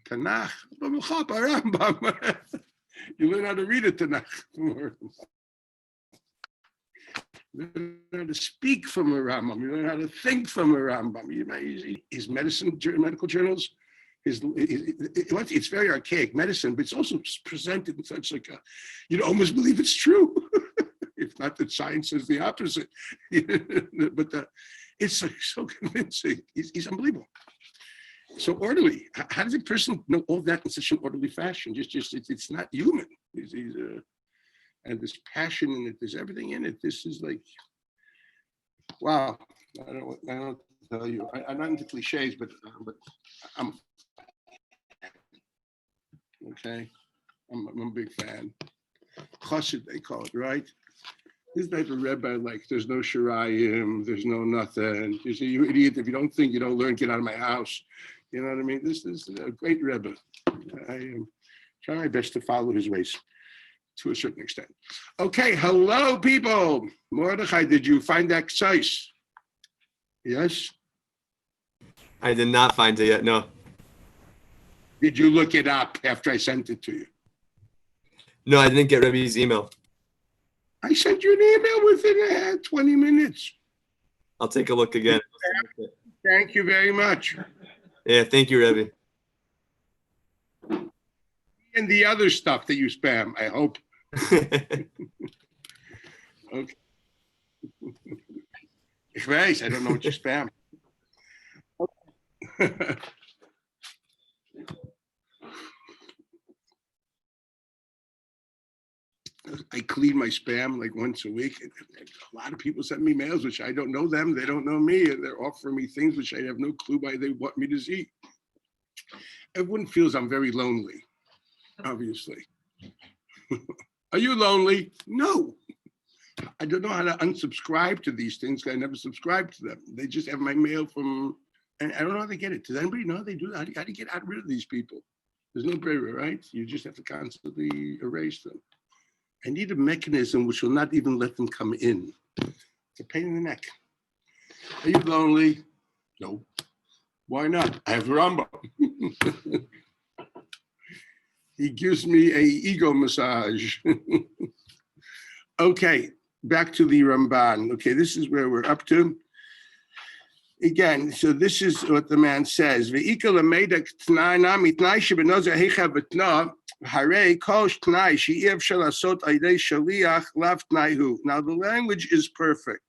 Tanakh, Rambam. You learn how to read a Tanakh. You learn how to speak from a Rambam. You learn how to think from a Rambam. His medical journals, it's very archaic medicine, but it's also presented in such like a, you'd almost believe it's true. If not that science says the opposite. But it's so convincing. He's unbelievable. So orderly. How does a person know all that in such an orderly fashion? It's not human. And there's passion in it. There's everything in it. This is like, wow. I don't tell you. I'm not into cliches, but I'm okay. I'm a big fan. Chassid, they call it, right? This type of Rebbe, like, there's no Shirayim, there's no nothing. You say, you idiot, if you don't think, you don't learn, get out of my house. You know what I mean? This is a great Rebbe. I am trying my best to follow his ways to a certain extent. Okay, hello, people. Mordechai, did you find that size? Yes? I did not find it yet, no. Did you look it up after I sent it to you? No, I didn't get Rebbe's email. I sent you an email within 20 minutes. I'll take a look again. Thank you very much. Yeah, thank you, Rebbe. And the other stuff that you spam, I hope. Okay. Ich weiß, I don't know what you spam. I clean my spam like once a week. A lot of people send me mails, which I don't know them, they don't know me, and they're offering me things which I have no clue why they want me to see. Everyone feels I'm very lonely, obviously. Are you lonely? No. I don't know how to unsubscribe to these things. I never subscribe to them. They just have my mail from, and I don't know how they get it. Does anybody know how they do that? How do you get rid of these people? There's no bravery, right? You just have to constantly erase them. I need a mechanism which will not even let them come in. It's a pain in the neck. Are you lonely? No. Why not? I have Rambam. He gives me a ego massage. Okay, back to the Ramban. Okay, this is where we're up to. Again, so this is what the man says. Now the language is perfect.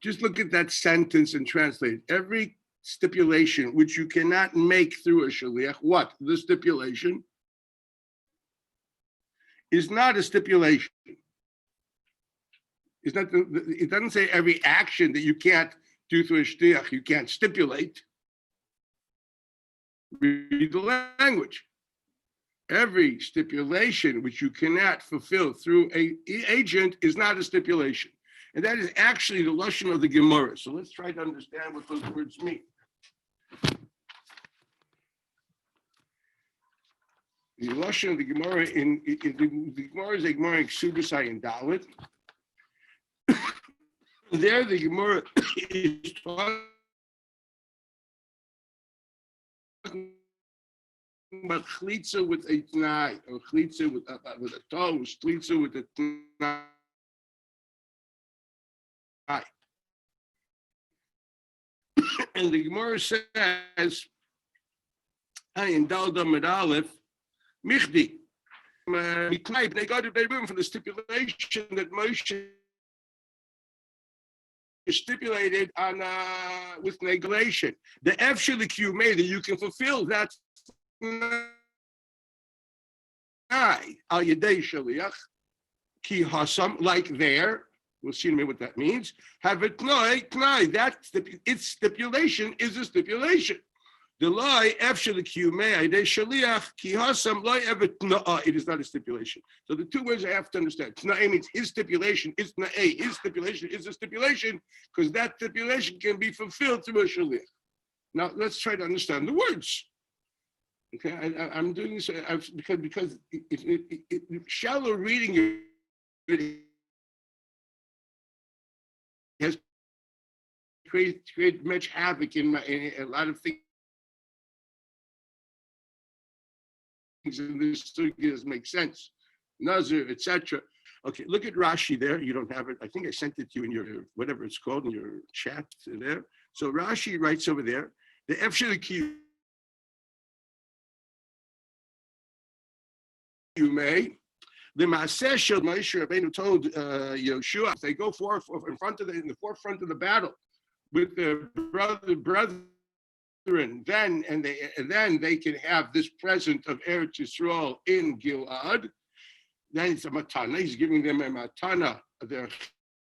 Just look at that sentence and translate it. Every stipulation which you cannot make through a shaliach, what? The stipulation is not a stipulation. It's not. It doesn't say every action that you can't do through a shliach, you can't stipulate. Read the language. Every stipulation which you cannot fulfill through an agent is not a stipulation. And that is actually the lashon of the Gemara. So let's try to understand what those words mean. The lashon of the Gemara the Gemara is a Gemara in Ksubasai and Dalit. There, the Gemara is talking about chlitza with a t'nai, or chlitza with a toe, chlitza with a t'nai. And the Gemara says, in Dalda Med Aleph, Michdi, they got a room for the stipulation that Moshe stipulated on with negation. The F shaliq made that you can fulfill that al yedei shaliach ki hasam, like there. We'll see in a minute what that means. Have it t'nai. That its stipulation is a stipulation. The lie F shaliq mei yedei shaliach ki hasam lie evet t'nai. It is not a stipulation. So the two words I have to understand. T'nai means his stipulation is t'nai. His stipulation is a stipulation because that stipulation can be fulfilled through a shaliach. Now let's try to understand the words. Okay, I'm doing this because if shallow reading it has created much havoc in a lot of things in this doesn't make sense. Nazir, etc. Okay, look at Rashi there. You don't have it. I think I sent it to you in your, whatever it's called, in your chat there. So Rashi writes over there, the Efshel you may. The Maaseh Shel Moshe Rabbeinu told Yoshua, they go forth in the forefront of the battle with their brethren, then they can have this present of Eretz Yisrael in Gilad. Then it's a matana. He's giving them a matana. Their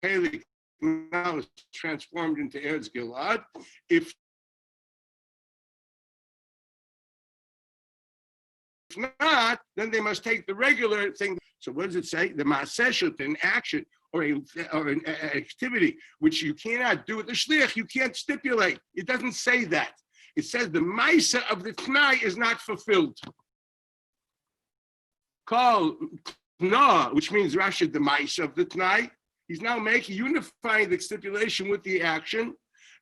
chelik now is transformed into Eretz Gilad. If not, then they must take the regular thing. So what does it say? The maaseh, an action or an activity which you cannot do with the shliach, you can't stipulate. It doesn't say that. It says the maisa of the t'nai is not fulfilled. Call na, which means Rashi, the maisa of the t'nai. He's now unifying the stipulation with the action.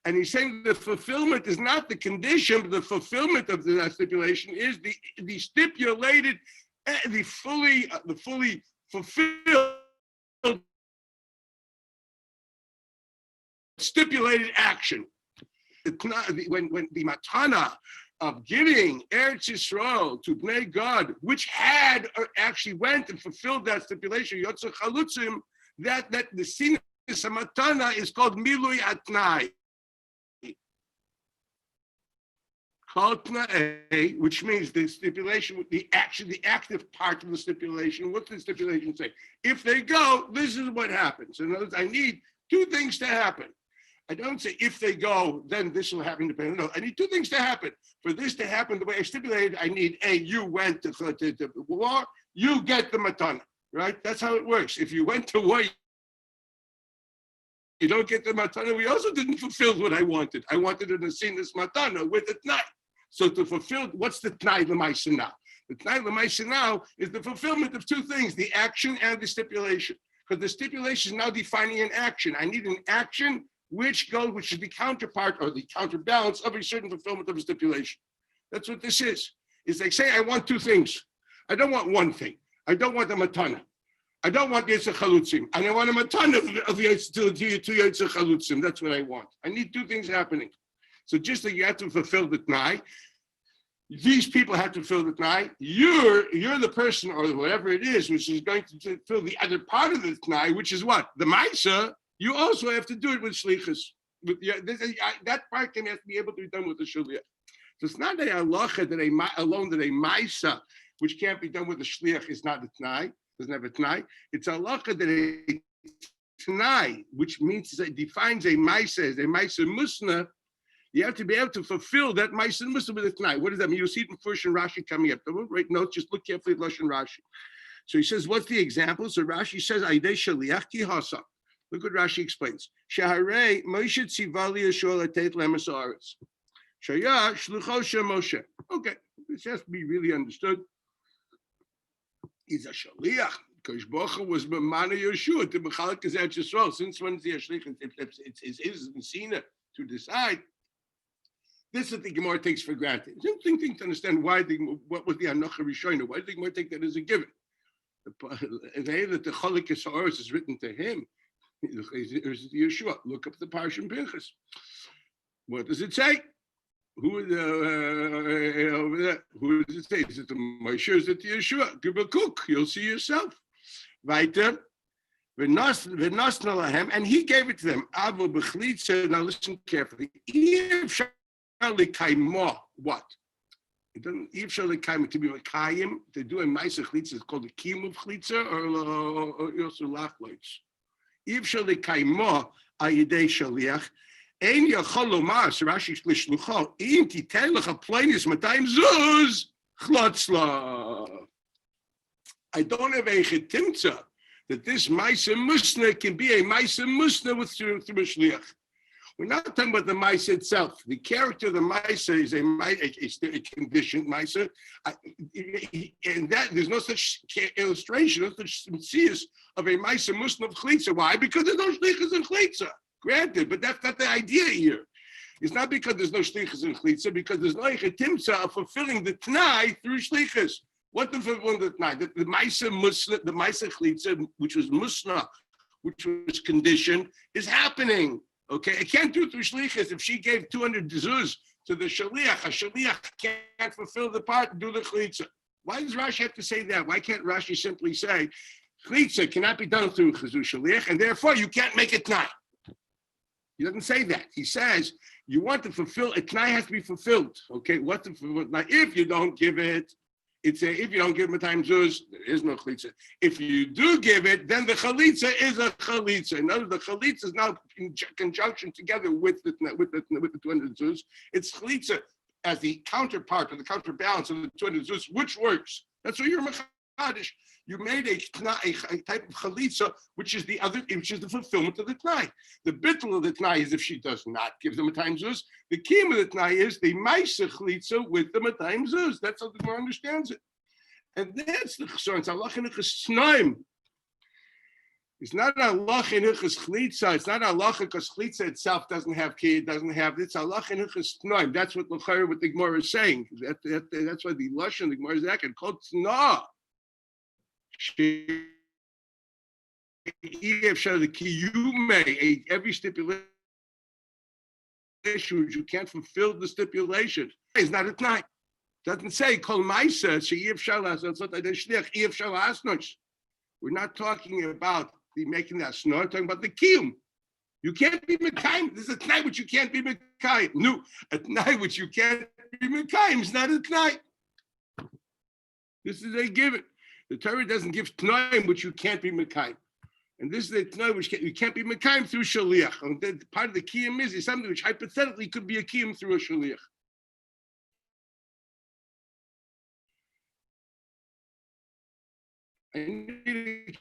And he's saying the fulfillment is not the condition, but the fulfillment of the stipulation is the stipulated, the fully fulfilled stipulated action. When the matana of giving Eretz Yisrael to Bnei God, which had actually went and fulfilled that stipulation, Yotzei Chalutzim, that the sin of matana is called milui atnai. Which means the stipulation, the active part of the stipulation. What does the stipulation say? If they go, this is what happens. In other words, I need two things to happen. I don't say if they go, then this will happen. No, I need two things to happen. For this to happen the way I stipulated, I need you went to war, you get the matana, right? That's how it works. If you went to war, you don't get the matana. We also didn't fulfill what I wanted. I wanted to see this matana with it not. So to fulfill, what's the t'nai l'maisa now? The t'nai l'maisa now is the fulfillment of two things, the action and the stipulation. Because the stipulation is now defining an action. I need an action which is the counterpart or the counterbalance of a certain fulfillment of a stipulation. That's what this is. It's like saying I want two things. I don't want one thing. I don't want a matana. I don't want Yotzei Chalutzim. And I want a matana of two Yotzei Chalutzim. That's what I want. I need two things happening. So just like you have to fulfill the t'nai, these people have to fulfill the t'nai. You're the person or whatever it is which is going to fulfill the other part of the t'nai, which is what? The maisa. You also have to do it with shlichus. That part can have to be able to be done with the shliach. So it's not a halacha that a maisa, which can't be done with the shliach, is not a t'nai, doesn't have a t'nai. It's a halacha that a t'nai, which means it defines a maisa as a maisa musna. You have to be able to fulfill that maisa musna with a t'nai. What does that mean? You'll see it in Fush and Rashi coming up. Don't write notes, just look carefully at Lashon Rashi. So he says, what's the example? So Rashi says, Aidei shaliach ki hasa. Look what Rashi explains. Shaharei Moshe tzivali Yeshua latet lemes haaretz. Shaya shlucho shem Moshe. Okay, this has to be really understood. He's a shaliach. Kosh Baruch was b'mana Yeshua to b'chalak Eretz Yisrael. Since when is he a shliach? It's his Sina to decide. This is the Gemara takes for granted. It's an interesting thing to understand what was the Anocha Rishona. Why did the Gemara take that as a given? That the Chalak Esaros is written to him. Yeshua. Look up the Parshim Pinchas. What does it say? Who over there? Who does it say? Is it the Moshe? Is it the Yeshua? Give a cook. You'll see yourself. Weiter. And he gave it to them. Now listen carefully. What? It doesn't. To be Makayim, to do a Maisa Chlitza is called a Kiyum of Chlitza or also Lachloitz. If Kaimo Ayidei Shaliach, Ein Yachol Lomar, Rashi Lishlucho, Im Titel Lecha Plainis Matayim Zuz Chlotzla. I don't have a chetimtza that this Maisa Musna can be a Maisa Musna with through a Shliach. We're not talking about the Maisa itself. The character of the Maisa is a conditioned Maisa, and that there's no such illustration, no such mitzvahs of a Maisa Musna of Chlitza. Why? Because there's no shlichus in Chlitza. Granted, but that's not the idea here. It's not because there's no shlichus in Chlitza, because there's no chetimtza of fulfilling the t'nai through shlichus. What the fulfillment of the Tnai? The Maisa Muslim, the Maisa Chlitza, which was Musna, which was conditioned, is happening. Okay, I can't do it through Shlichus. If she gave 200 zuz to the Shaliach, a Shaliach can't fulfill the part and do the Chlitza. Why does Rashi have to say that? Why can't Rashi simply say, Chlitza cannot be done through Chazu Shaliach, and therefore you can't make it Tnai? He doesn't say that. He says, you want to fulfill, a Tnai has to be fulfilled. Okay, what the now if you don't give it, if you don't give him a time zuz, there is no chalitza. If you do give it, then the chalitza is a chalitza. In other words, the chalitza is now in conjunction together with the 200 zuz. It's chalitza as the counterpart or the counterbalance of the 200 zuz, which works. That's what you're mechadish. You made a type of chalitza, which is the fulfillment of the tnai. The bittul of the tnai is if she does not give them a time zuz. The kiyum of the tnai is the ma'isa chalitza with them a time zuz. That's how the Gemara understands it. And that's the chesron. It's Allah in snaim. It's not Allah in chalitza. It's not Allah because chalitza itself doesn't have kiyum, doesn't have. It's Allah in snaim. That's what the Gemara is saying. That's why the lashon the Gemara is acting called tna. Every stipulation which you can't fulfill the stipulation is not at night. Doesn't say kol ma'isa she'iev shalas. We're not talking about the making that snor. We're talking about the kiyum. You can't be mekayim. This is a tnight which you can't be mekayim. No, a tnight which you can't be mekayim is not a tnight. This is a given. The Torah doesn't give tnaim which you can't be mekayim, and this is the tnaim which you can't be mekayim through shaliach. And part of the kiyum is something which hypothetically could be a kiyum through a shaliach. I need a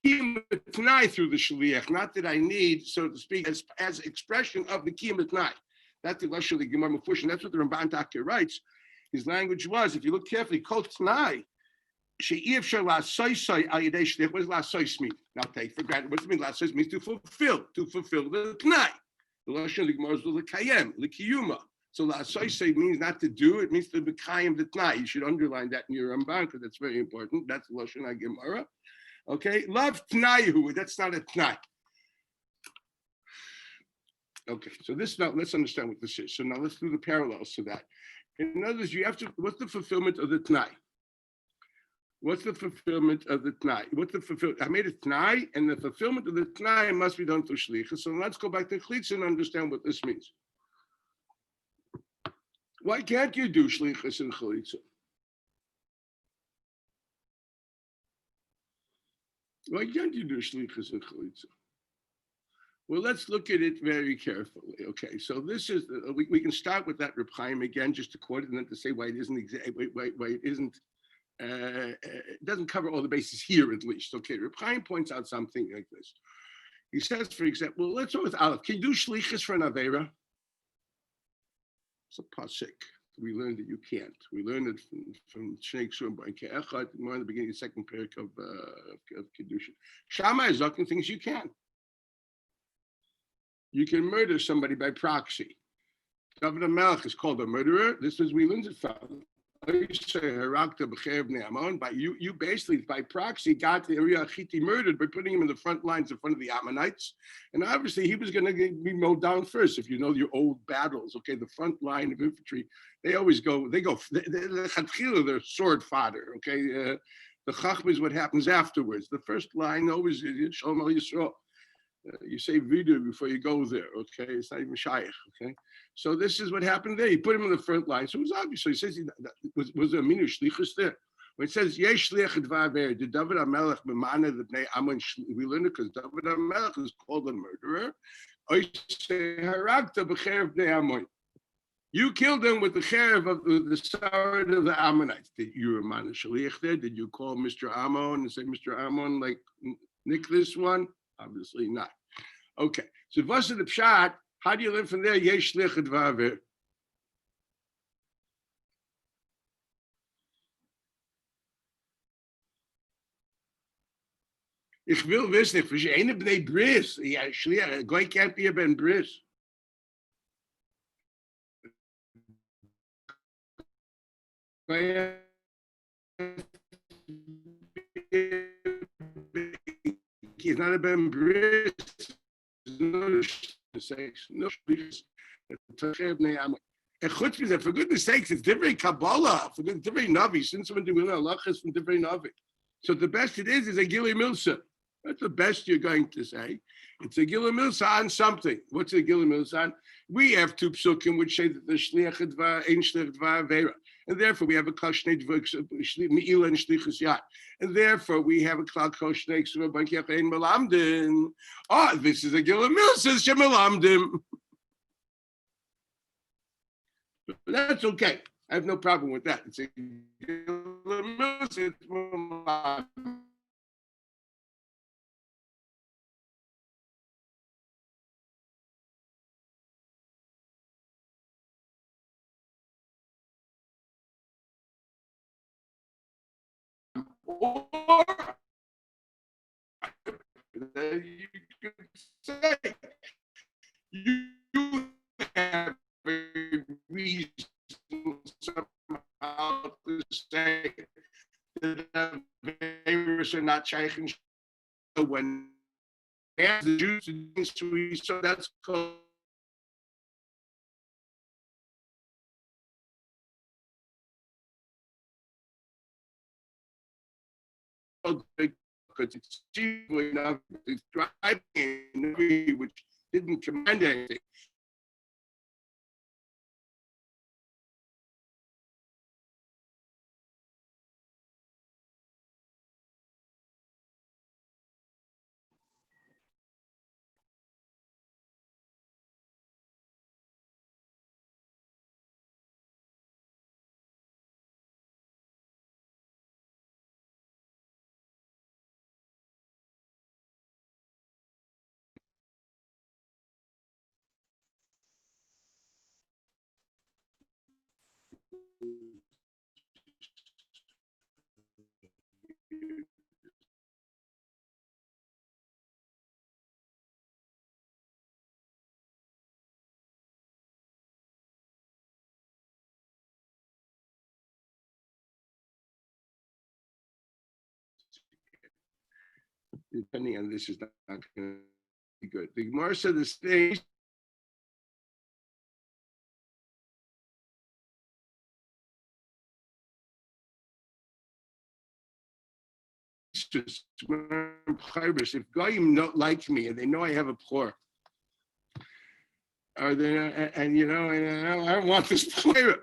kiyum tnai through the shaliach, not that I need, so to speak, as expression of the kiyum tnai. That's the lashon of the Gemara Mefush, and that's what the Ramban Taka writes. His language was, if you look carefully, kol tnai. What does lasois mean? Now take for granted. What does it mean? Lasois means to fulfill the tnai. The lashon of the Gemara is l'kayem, l'kiyuma. So lasois means not to do; it means to bekayem the tnai. You should underline that in your Ramban because that's very important. That's the lashon of Gemara. Okay, love tnaihu. That's not a tnai. Okay, so this now let's understand what this is. So now let's do the parallels to that. In other words, you have to. What's the fulfillment of the tnai? What's the fulfillment of the tnai? I made a tnai, and the fulfillment of the tnai must be done through shlichus. So let's go back to chalitza and understand what this means. Why can't you do shlichus and chalitza? Why can't you do shlichus and chalitza? Well, let's look at it very carefully. Okay, so this is we can start with that Reb Chaim again, just to quote it, and then to say why it isn't why it isn't. It doesn't cover all the bases here, at least. Okay, Reb Chaim points out something like this. He says, for example, let's start with Aleph. Can you do shlichus for an avera? It's a pasuk. We learned that you can't. We learned it from Shnei Ksurim by Ke'echad, more in the beginning of the second parak of Kedushin. Shammai is talking things you can. You can murder somebody by proxy. David HaMelech is called a murderer. This is we learned it from. You basically by proxy got the Uriah Chiti murdered by putting him in the front lines in front of the Ammonites, and obviously he was going to be mowed down first. If you know your old battles, okay, the front line of infantry, they're sword fodder. Okay, the chachma is what happens afterwards. The first line always is Shalom Al Yisrael. You say vidu before you go there, okay? It's not even shaykh, okay? So this is what happened there. He put him in the front line. So it was obvious. So he says, was there a minu shlichus there? When it says, yesh shliach dvaver, did David HaMelech b'mana the bnei Ammon, we learned it because David HaMelech is called a murderer. Haragta b'cherev bnei Ammon. You killed him with the cherev of the sword of the Ammonites. Did you man a shliach there? Did you call Mr. Ammon and say, Mr. Ammon, like, nick this one? Obviously not. Okay. So what's the pshat? How do you live from there? Yesh shlich dvaver. Ich will wissen, if je eine bnei bris, yeah, shliach, a goy can't be a ben bris. He's not a ben bris. No sakes. No shlichus. And chutz mizeh, for goodness sakes, it's divrei Kabbalah, for good divrei Navi. Since someone doing halachas from divrei Navi, so the best it is a gili milsa. That's the best you're going to say. It's a gili milsa on something. What's a gili milsa on? We have two psukim which say that the shliach dva ein shliach dva avera, and therefore we have a klal shnei meila and shlichus yad, and therefore we have a klal kol shnei ksura bankiach ein melamdim. Oh, this is a gili milsa shemelamdim. But that's okay. I have no problem with that. It's a or you could say you have a reason somehow to say that Aveiros are not shaykhing when the Jews, so that's called because it's cheaply enough, it's driving in which didn't command anything. Depending on this is not going to be good. The Gemara said the stage if Goyim don't like me and they know I have a poor, are they? And you know, I don't want this player.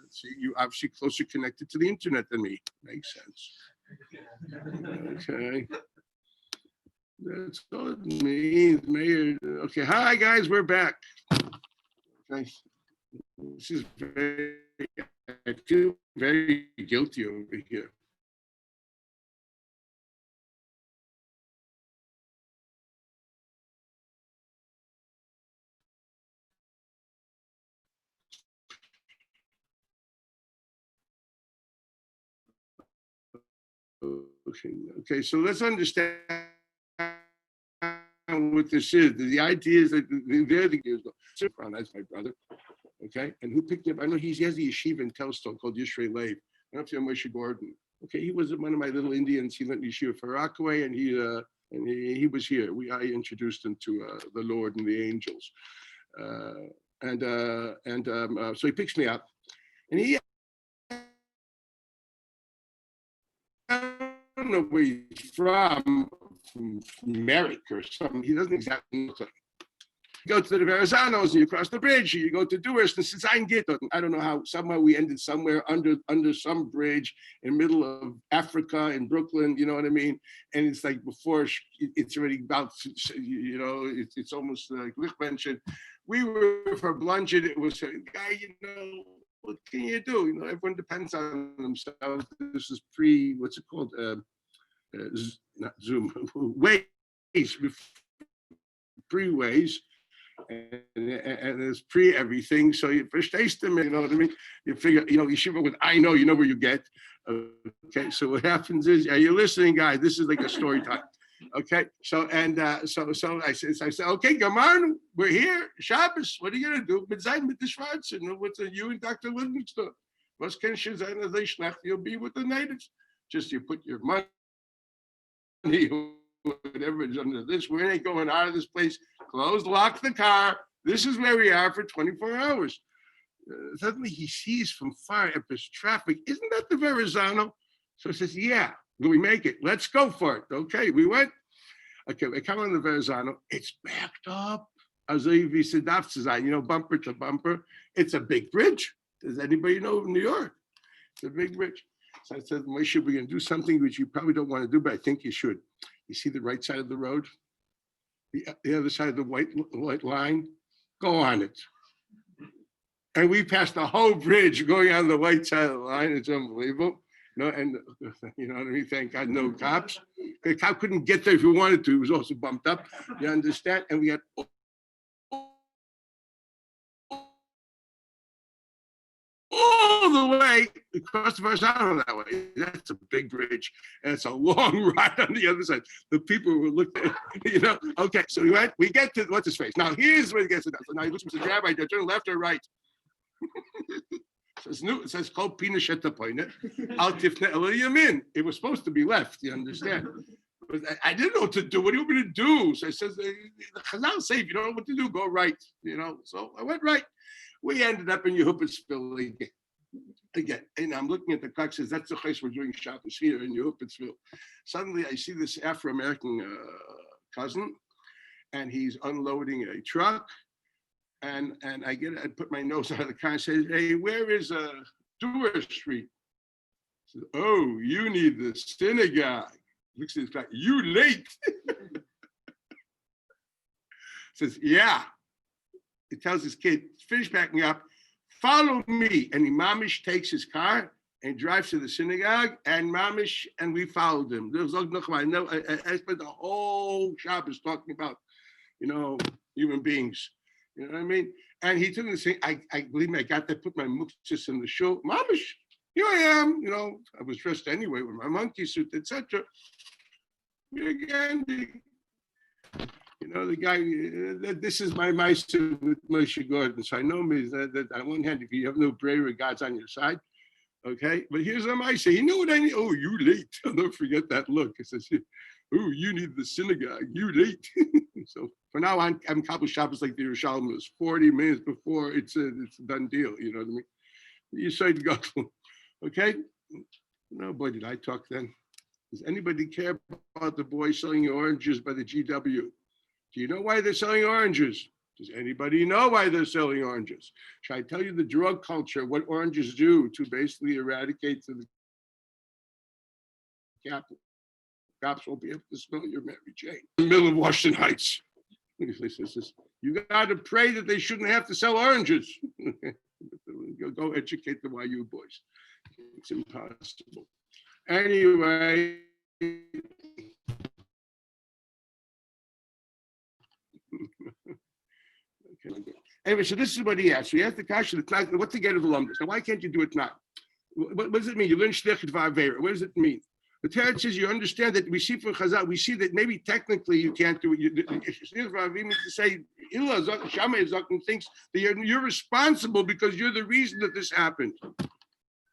See, you obviously closer connected to the internet than me. Makes sense. Okay. That's all it means, Mayor. Okay, hi guys, we're back. Okay. This is I feel very guilty over here. Okay, so let's understand what this is. The idea is that they're the gears. That's my brother. Okay, and who picked him up? I know he has the yeshiva in Telstone called Yishrei Leib. I don't know if you know Moshe Gordon. Okay, he was one of my little Indians. He went to yeshiva for Rockaway, and and he was here. I introduced him to the Lord and the angels, so he picks me up, and I don't know where he's from America or something. He doesn't exactly look like. You go to the Verrazanos and you cross the bridge, you go to Dewhurst, and since I don't know how, somehow we ended somewhere under some bridge in the middle of Africa in Brooklyn, you know what I mean? And it's like before, it's already about, it's almost like Lich mentioned. We were for Blunted, it was a guy, what can you do? Everyone depends on themselves. This is what's it called? Not Zoom, Waze, pre-Waze. And it's pre everything, so you first taste them, you know what I mean? You figure, yeshiva with I know, where you get. Okay, so what happens is, you're listening, guys. This is like a story time. Okay, so I said, okay, Gamarn, we're here, Shabbos. What are you gonna do? Mitzayin mit the Schwarzen, with you and Dr. Livingston. Was can you'll be with the natives. Just you put your money, whatever is under this. We ain't going out of this place. Close, lock the car. This is where we are for 24 hours. Suddenly he sees from far up his traffic. Isn't that the Verrazano? So he says, yeah. Will we make it? Let's go for it. Okay, we went. Okay, we come on the Verrazano. It's backed up. Bumper to bumper. It's a big bridge. Does anybody know New York? It's a big bridge. So I said, Moshe, we're going to do something which you probably don't want to do, but I think you should. You see the right side of the road? The other side of the white line? Go on it. And we passed the whole bridge going on the white side of the line. It's unbelievable. And you know what I mean? Thank God, no cops. The cop couldn't get there if he wanted to. He was also bumped up. You understand? And we had all the way across the Verrazano that way. That's a big bridge. And it's a long ride on the other side. The people were looking, okay, so we get to, what's his face? Now, here's where it gets to that. So now he looks to the rabbi, do I turn left or right? It says, called Pina Shetapoine. Al Tifne El Yamin. It was supposed to be left, you understand? But I didn't know what to do. What do you want me to do? So I says, the Chazal say, if you don't know what to do, go right. So I went right. We ended up in Yehupitzville again. And I'm looking at the clock, says, that's the place we're doing Shabbos here in Yehupitzville. Suddenly I see this Afro-American cousin, and he's unloading a truck. And I put my nose out of the car and say, hey, where is Dewar Street? Says, oh, you need the synagogue. Looks at this guy, you late. Says, yeah. He tells his kid, finish backing up, follow me. And Mamish takes his car and drives to the synagogue, and Mamish, and we followed him. There was I spent the whole Shabbos talking about, human beings. You know what I mean? And he took me to say, I believe me, I got there, put my muktzis in the show. Mamish, here I am. I was dressed anyway with my monkey suit, etc. Again, the guy, this is my Maisa with Moshe Gordon. So I know me that on one hand, if you have no prayer, God's on your side. Okay, but here's a Maisa. You know what I need? Oh, you late. I'll never forget that look. It says, oh, you need the synagogue. You late. So for now, I'm Kabbalah Shabbos like the Yerushalmi is 40 minutes before it's a done deal. You know what I mean? You say Gadol. Okay? No, boy, did I talk then. Does anybody care about the boy selling oranges by the GW? Do you know why they're selling oranges? Does anybody know why they're selling oranges? Should I tell you the drug culture, what oranges do to basically eradicate the capital? Cops won't be able to smell your Mary Jane. In the middle of Washington Heights. You got to pray that they shouldn't have to sell oranges. Go educate the YU boys. It's impossible. Anyway. Anyway, so this is what he asked. So he asked the question, what's the get of the lumbus? Now, why can't you do it now? What does it mean? You learn shlichet v'avera. What does it mean? The Torah says you understand that we see from Chazal, we see that maybe technically you can't do it. Shlichet means to say, Shammai thinks that you're responsible because you're the reason that this happened.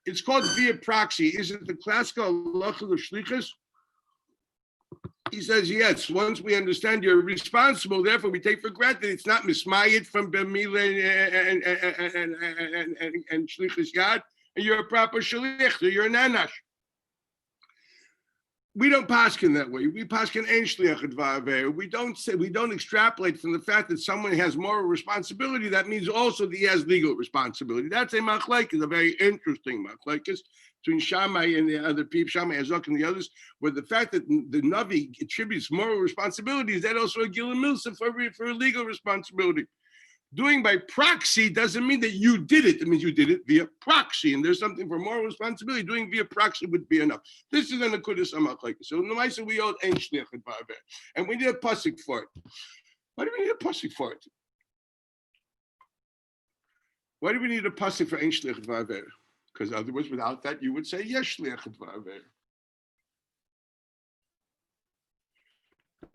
It's called via proxy. Is it the classical halacha of shlichus? He says, yes, once we understand you're responsible, therefore we take for granted it's not mismayit from Bemila and Shlichus Yad, and you're a proper Shlich, so you're an Anash. We don't paskin that way. We paskin ein shliach dvar. We don't extrapolate from the fact that someone has moral responsibility. That means also that he has legal responsibility. That's a machlekes, a very interesting machlekes between Shammai and the other people, Shammai, Azok, and the others, where the fact that the Navi attributes moral responsibility is that also a gila milsa for legal responsibility. Doing by proxy doesn't mean that you did it. It means you did it via proxy. And there's something for moral responsibility. Doing via proxy would be enough. This is an akudas amalek. So in the Maisa, we all ein shliach dvar, and we need a pasuk for it. Why do we need a pasuk for it? Why do we need a pasuk for ein shliach dvar? Because otherwise, without that, you would say yes shliach dvar.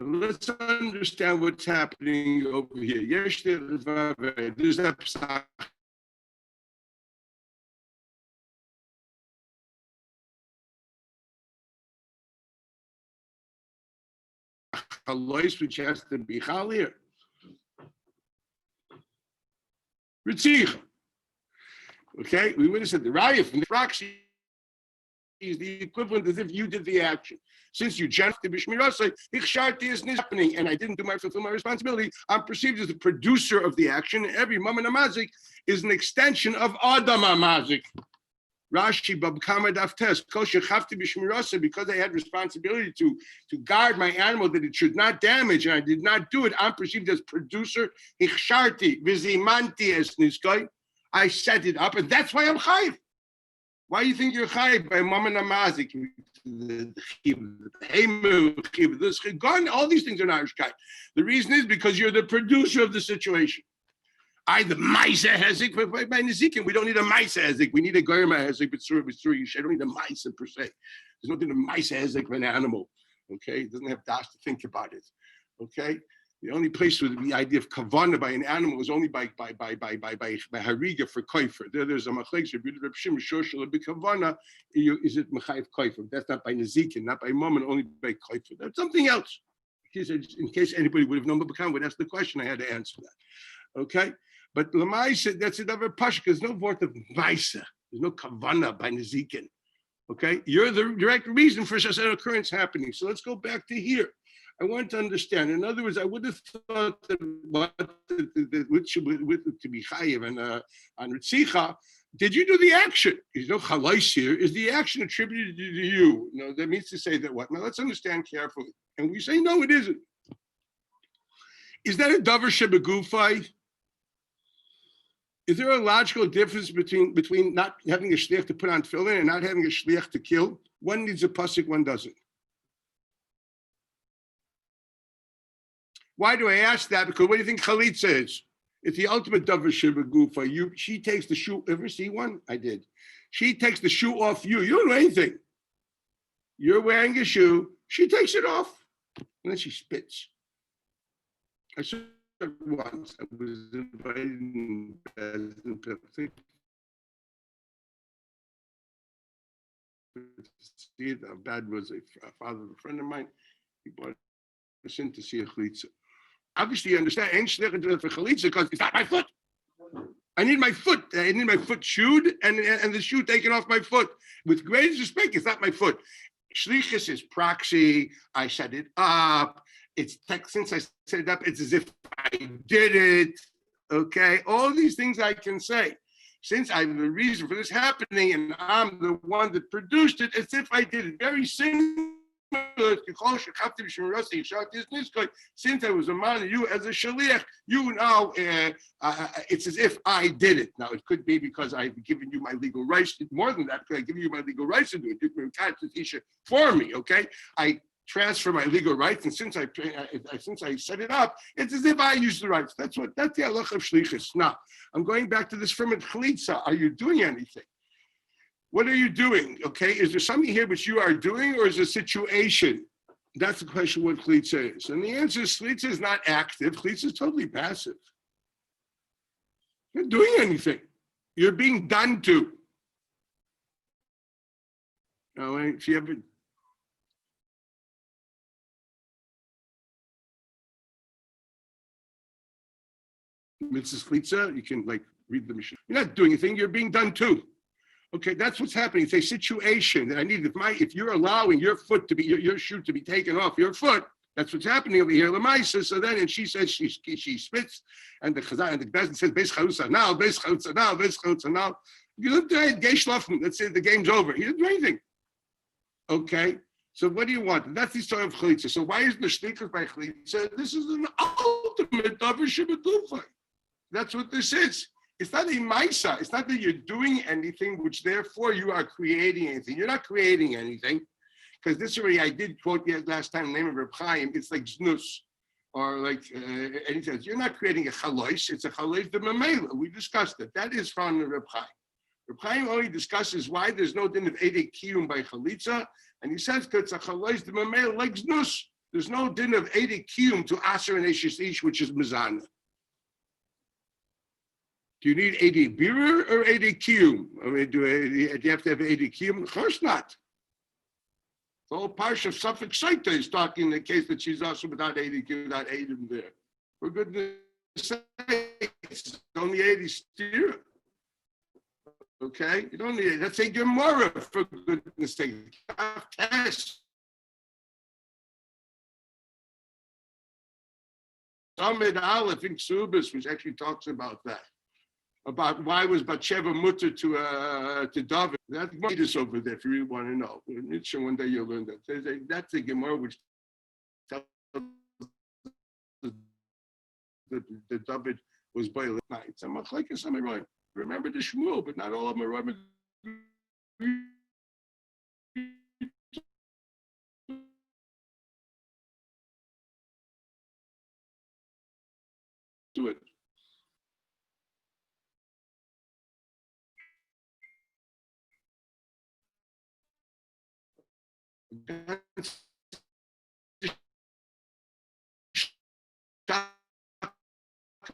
Let's understand what's happening over here. Yesh dvar. There's that psak. Alois, which has to be chalir. Ritzicha. Okay, we would have said the raya from the proxy is the equivalent as if you did the action. Since you generated b'shmirasei, ichsharti is happening, and I didn't fulfill my responsibility. I'm perceived as the producer of the action. Every moment amazik is an extension of Adam amazik. Rashi Bab Kama Daftes Kosher Chafti b'shmirasei, because I had responsibility to guard my animal that it should not damage, and I did not do it. I'm perceived as producer. Ichsharti v'zimanti es niskoi. I set it up, and that's why I'm chayiv. Why do you think you're chayiv by mama namazik? All these things are not chayiv. The reason is because you're the producer of the situation. I, the Maisa Hezek, by Nezikin, we don't need a Maisa Hezek. We need a Goyma Hezek, but I don't need a Maisa per se. There's nothing a Maisa Hezek for an animal. Okay, it doesn't have das to think about it. Okay. The only place where the idea of kavana by an animal is only by hariga for koifer. There's a machlekes. Reb Shimon shoshel be kavana. Is it mechayev koifer? That's not by nezikin, not by mom, and only by koifer. That's something else. In case anybody would have known the would ask the question, I had to answer that. Okay, but lamaisa, that's another pashka. There's no word of maisa. There's no kavana by nezikin. Okay, you're the direct reason for such an occurrence happening. So let's go back to here. I want to understand. In other words, I would have thought that which to be chayiv and on Ritzicha, did you do the action? There's no chalais here. Is the action attributed to you? No, that means to say that what? Now let's understand carefully. And we say, no, it isn't. Is that a davar shebegufai? Is there a logical difference between not having a shliach to put on tefillin and not having a shliach to kill? One needs a pasuk, one doesn't. Why do I ask that? Because what do you think chalitza is? It's the ultimate davar shebegufa. She takes the shoe. Ever see one? I did. She takes the shoe off you. You don't know anything. You're wearing a shoe. She takes it off, and then she spits. I saw it once. I was invited in see it. Dad was a father of a friend of mine. He brought us in to see a chalitza. Obviously, you understand, ain't shliach for chalitza because it's not my foot. I need my foot. I need my foot shoed and the shoe taken off my foot. With greatest respect, it's not my foot. Shlichus is proxy. I set it up. Since I set it up, it's as if I did it. Okay, all these things I can say. Since I have a reason for this happening and I'm the one that produced it, as if I did it. Very simple. Since I was a man, you as a shaliach, you now, it's as if I did it. Now, it could be because I've given you my legal rights. More than that, because I've given you my legal rights to do it for me, okay? I transfer my legal rights, and since I set it up, it's as if I use the rights. That's the halach of shlichus. Now, I'm going back to this from chalitza. Are you doing anything? What are you doing? Okay, is there something here which you are doing, or is it a situation? That's the question. What chalitza is, and the answer is chalitza is not active. Chalitza is totally passive. You're not doing anything. You're being done to. Now, if you ever Mitzvah Chalitza, you can like read the Mishnah. You're not doing anything, you're being done too. Okay, that's what's happening. It's a situation that I need. If you're allowing your foot to be your shoe to be taken off your foot, that's what's happening over here. Lamaisa. So then, and she says she spits, and the Chazan and the Bezin says Beis Chalutza now, Beis Chalutza now, Beis Chalutza now. You look at Gei Shlofim. That's it. The game's over. He didn't do anything. Okay. So what do you want? That's the story of Chalitza. So why is the shtikus by Chalitza? This is an ultimate davar shebetufay. That's what this is. It's not a maisa. It's not that you're doing anything, which therefore you are creating anything. You're not creating anything, because this already I did quote last time. The name of Rav Chaim. It's like znus, or like and he says you're not creating a chalois. It's a chalois de memela. We discussed it. That is from Rav Chaim. Rav Chaim only discusses why there's no din of edei kiyum by chalitza, and he says because it's a chalois de memela like znus. There's no din of edei kiyum to aser and eshes ish, which is mizana. Do you need Adi Birur or Adi Kiyum? I mean, do you have to have Adi Kiyum? Of course not. The whole parsha of Suffolk Saita is talking in the case that she's also without Adi Kiyum, without Adim there. For goodness sake, it's only Adi Stira. Okay? You don't need it. That's a Gemara, for goodness sake. Test. Ahmed Aleph in Ksubis, which actually talks about that. About why was Bathsheba mutter to David. That's this over there if you really want to know. One day you'll learn that. That's a Gemara which tells that David was by at night. So machlekes Amoraim. Remember the Shmuel, but not all of Amoraim do it.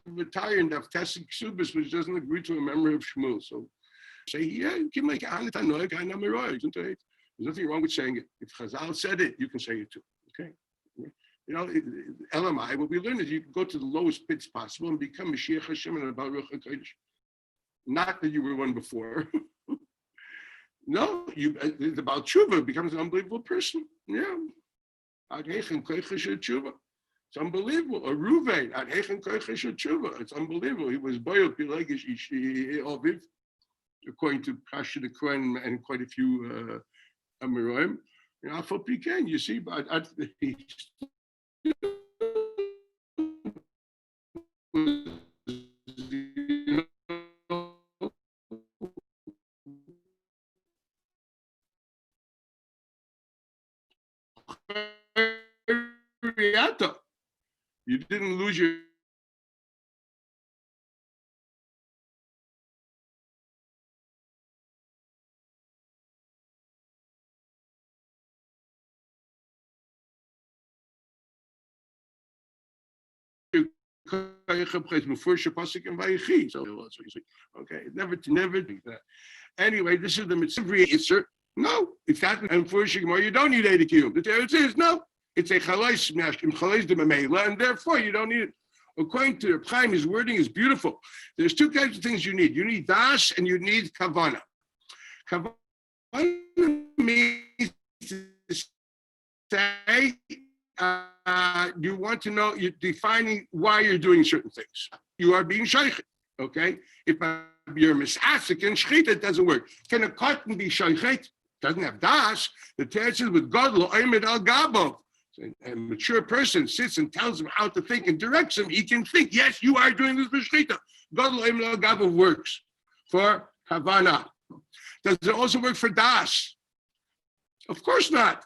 Retired of Tessik Subis, which doesn't agree to a memory of Shmuel. So say, yeah, you can make it. There's nothing wrong with saying it. If Chazal said it, you can say it too. Okay? You know, LMI, what we learned is you can go to the lowest pits possible and become Mashiach Hashem and a Baruch HaKodesh. Not that you were one before. No, the Baal Tshuva becomes an unbelievable person. Yeah. It's unbelievable. A Ruvain, it's unbelievable. He was boiled Oviv, according to Pasha the Kohen and quite a few Amoraim. And Alpha Pecan, you see, but you didn't lose your before Shapasik and Vayichi. So okay, never do that. Anyway, this is the mitzvah answer. No, it's not. And for Shigmar, you don't need Edikiyum. The Torah says no. It's a chalais mashkim, chalais de memela, and therefore you don't need it. According to Reb Chaim, his wording is beautiful. There's two kinds of things you need. You need das and you need kavana. Kavana means to say you want to know, you're defining why you're doing certain things. You are being shaykh, okay? If you're misasik and shchita, it doesn't work. Can a cotton be shaykh? Doesn't have das. The Torah says with God lo oimed al gabov. A mature person sits and tells him how to think and directs him. He can think, yes, you are doing this for shchita. God lo oimed al gabov works for kavana. Does it also work for das? Of course not.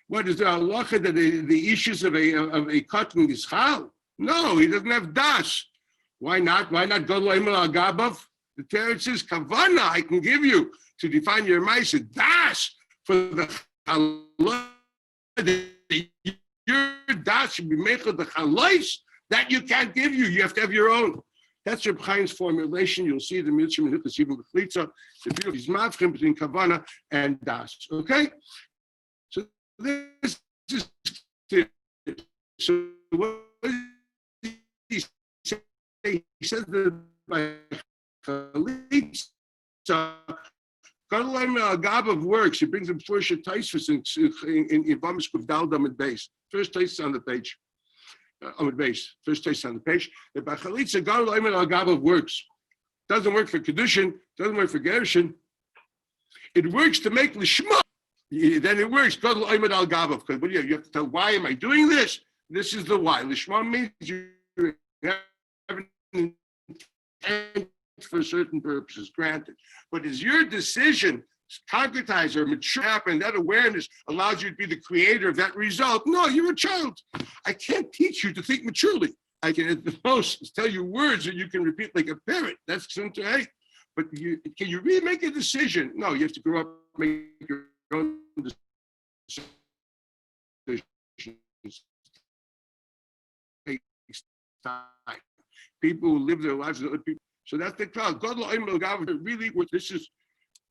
What is the halacha that the issues of a cotton is chal? No, he doesn't have das. Why not? Why not God lo oimed al gabov? The Torah says kavana I can give you to define your ma'aseh. Das for the halacha. Your das should be mechel the chalais that you can't give you. You have to have your own. That's Reb Chaim's formulation. You'll see the mitzvah and the even with Chlitza, the beauty is mafchim between kavana and das. Okay, so this is so what he he says that by chalitza, Gab of works, he brings him first a taisvus in Yevamos Kuf Daldam and base. First taste on the page. On the base. First taste on the page. The by chalitza, Gab of works. Doesn't work for Kedushin, doesn't work for Gerushin. It works to make Lishma. Then it works. Because you have to tell, why am I doing this? This is the why. Lishma means you have an intent for certain purposes, granted. But is your decision concretize or mature happen? That awareness allows you to be the creator of that result. No, you're a child. I can't teach you to think maturely. I can at the most tell you words that you can repeat like a parrot. That's to hate. But can you really make a decision? No, you have to grow up, make your own decisions. It takes time. People who live their lives as other people. So that's the cloud. God really, this is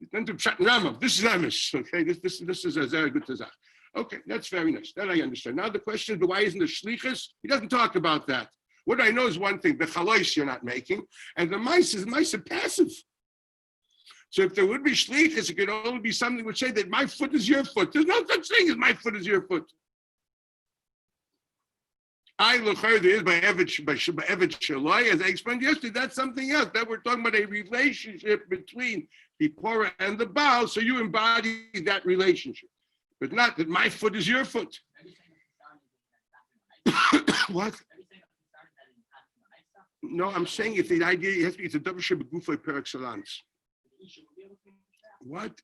this is Amish. Okay, this is a very good tazah. Okay, that's very nice. That I understand. Now the question is, why isn't the shlichus? He doesn't talk about that. What I know is one thing: the chalois you're not making, and the mice are passive. So if there would be shlichus, it could only be something which say that my foot is your foot. There's no such thing as my foot is your foot. I look there is by Evet Shalai, as I explained yesterday. That's something else. That we're talking about a relationship between the Porah and the Baal. So you embody that relationship, but not that my foot is your foot. What? No, I'm saying if the idea has to be, it's a double shib gufay per excellence. What?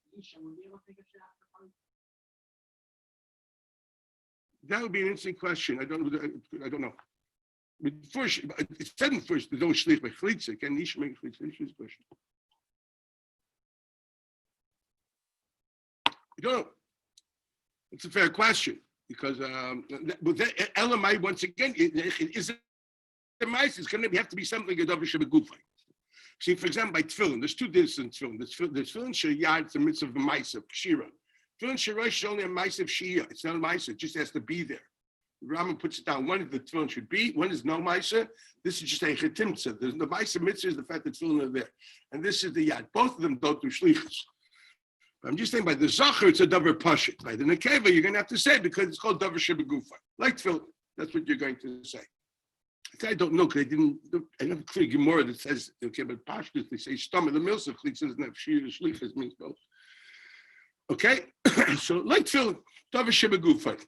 That would be an interesting question. I don't know. But first, it said in first, there's no shlich by chalitza. Can Nisha make chalitza? Nisha's question. I don't know. It's a fair question because Elamai once again is the mice. It's going to have to be something a double shib gufay. See, for example, by tefillin, there's two different tefillin. There's tefillin sheyad, it's a mitzvah of mice of kshira. Tefillin sherosh is only a mice of shia. It's not a mice. It just has to be there. The Rambam puts it down. One is the tefillin should be. One is no mice. This is just a chetimtza. There's the mice mitzvah is the fact that tefillin are there, and this is the yad. Both of them don't do shlichus. I'm just saying by the zacher, it's a davar pashit. By the nekeva, you're going to have to say because it's called davar shebegufa, like tefillin. That's what you're going to say. I don't know because I never clear Gemara that says okay, but pashtus they say stomach the mills of chalitza doesn't have shir shlichus means both. Okay, so like tefillin, davar shebegufay.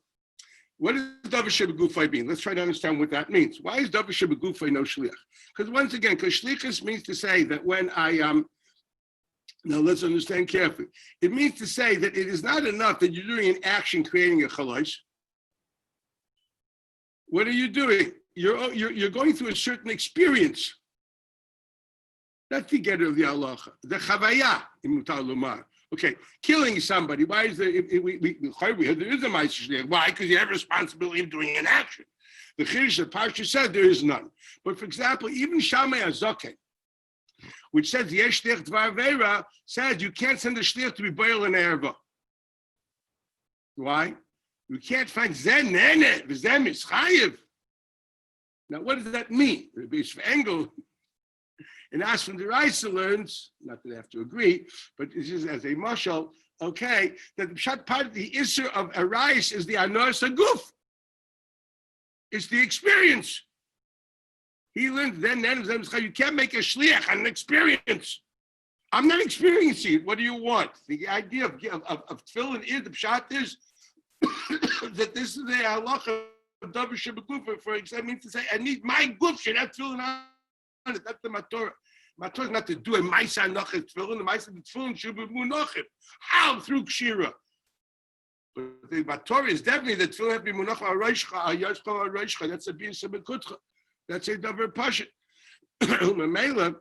What does davar shebegufay mean? Let's try to understand what that means. Why is davar shebegufay no shliach? Because once again, because shlichus means to say that when I now let's understand carefully. It means to say that it is not enough that you're doing an action creating a chalais. What are you doing? You're going through a certain experience. That's the getter of the halacha. The chavaya in mutar lumar. Okay, killing somebody. Why is there? There is a ma'aser. Why? Because you have responsibility of doing an action. The chiddush the parsha said there is none. But for example, even Shamei Azoken, which says yesh shliach dvar vera, says you can't send a shliach to be boil in erva. Why? You can't find zen nene v'zem is chayiv. Now, what does that mean? Rabbi Engel and As from the Raisa learns, not that they have to agree, but it's just as a mashal, okay, that the pshat part of the issur of a rice is the anos aguf. It's the experience. He learned then you can't make a shliach on an experience. I'm not experiencing it. What do you want? The idea of tefillin is the pshat is that this is the halacha. For example, means to say, I need my guf should have tefillin on it. That's the matorah. Matorah is not to do a ma'isa nachet tefillin. The ma'isa tefillin should be munochet. How? Through kshira. But the matorah is definitely that tefillin have to be munochet aroishcha, ayashcha aroishcha. That's a bisa bekutcha. That's a davar pashit. Mamela,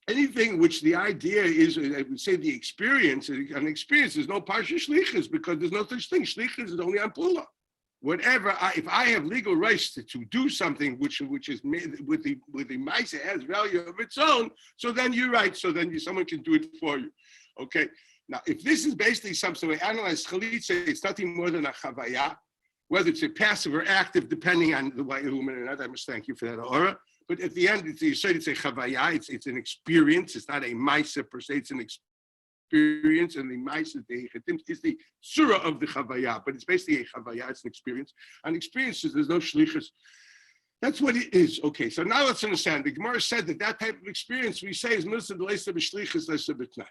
anything which the idea is, I would say the experience, an experience, there's no parsha shlichus because there's no such thing. Shlichus is only on pula. Whatever, if I have legal rights to do something which is made with the ma'aseh has value of its own, so then you're right. So then someone can do it for you. Okay. Now, if this is basically something we analyze chalitza, it's nothing more than a chavaya, whether it's a passive or active, depending on the white woman or not. I must thank you for that aura. But at the end, you said it's a chavaya. It's an experience. It's not a ma'isa per se. It's an experience, and the ma'isa is the surah of the chavaya. But it's basically a chavaya. It's an experience. And experiences, there's no shlichus. That's what it is. Okay, so now let's understand. The Gemara said that type of experience we say is milsa d'leisa b'shlichus leisa b'tnai.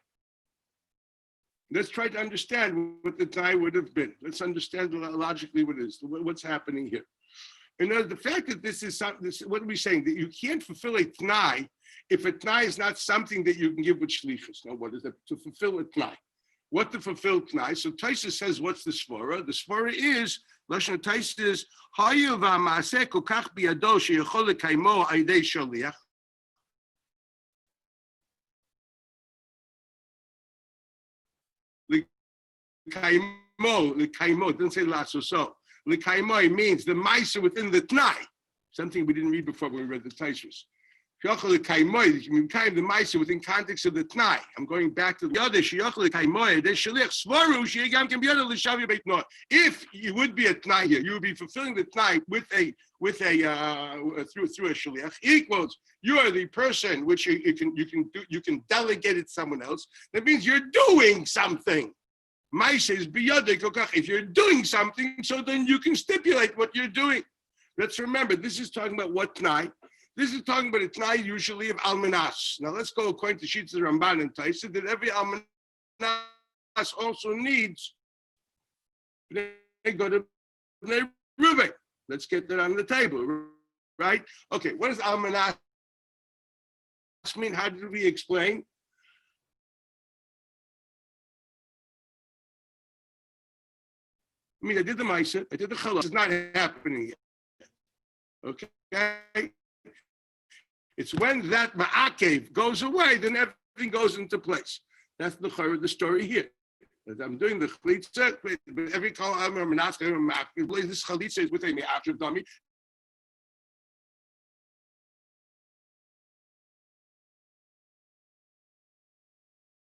Let's try to understand what the tnai would have been. Let's understand logically what it is. What's happening here. And the fact that this is what are we saying? That you can't fulfill a tnai if a tnai is not something that you can give with shlichus. Now, what is that? To fulfill a tnai. What to fulfill tnai? So Taisa says, what's the svara? The svara is, Lashon Taisa is, Hayu v'amaseh kol kach biyado sheyachol lekaymo aydei shaliach. Lekaymo, it doesn't say lasoso. Lekaymo means the ma'aser within the tnai. Something we didn't read before when we read the Taisus. Sheyachol lekaymo, you mean kind of the ma'aser within context of the tnai. I'm going back to the other. Sheyachol lekaymo aydei shaliach svaru sheyagam kan biyado l'shavi beit noah. If you would be a tnai here, you would be fulfilling the tnai with a through a shaliach equals you are the person which you can delegate it to someone else. That means you're doing something. Ma'aser is biyadei kol kach. If you're doing something, so then you can stipulate what you're doing. Let's remember, this is talking about what tnai. This is talking about a tnai usually of almanas. Now let's go according to Shittas Ramban and Taisa that every almanas also needs. They go to Reuben. Let's get that on the table, right? Okay, what does almanas mean? How did we explain? I mean, I did the ma'aser, I did the challah. It's not happening yet. Okay? It's when that ma'akev goes away, then everything goes into place. That's the story here. As I'm doing the chalitza, but every call I'm asking this chalitza is with a me'akev dummy.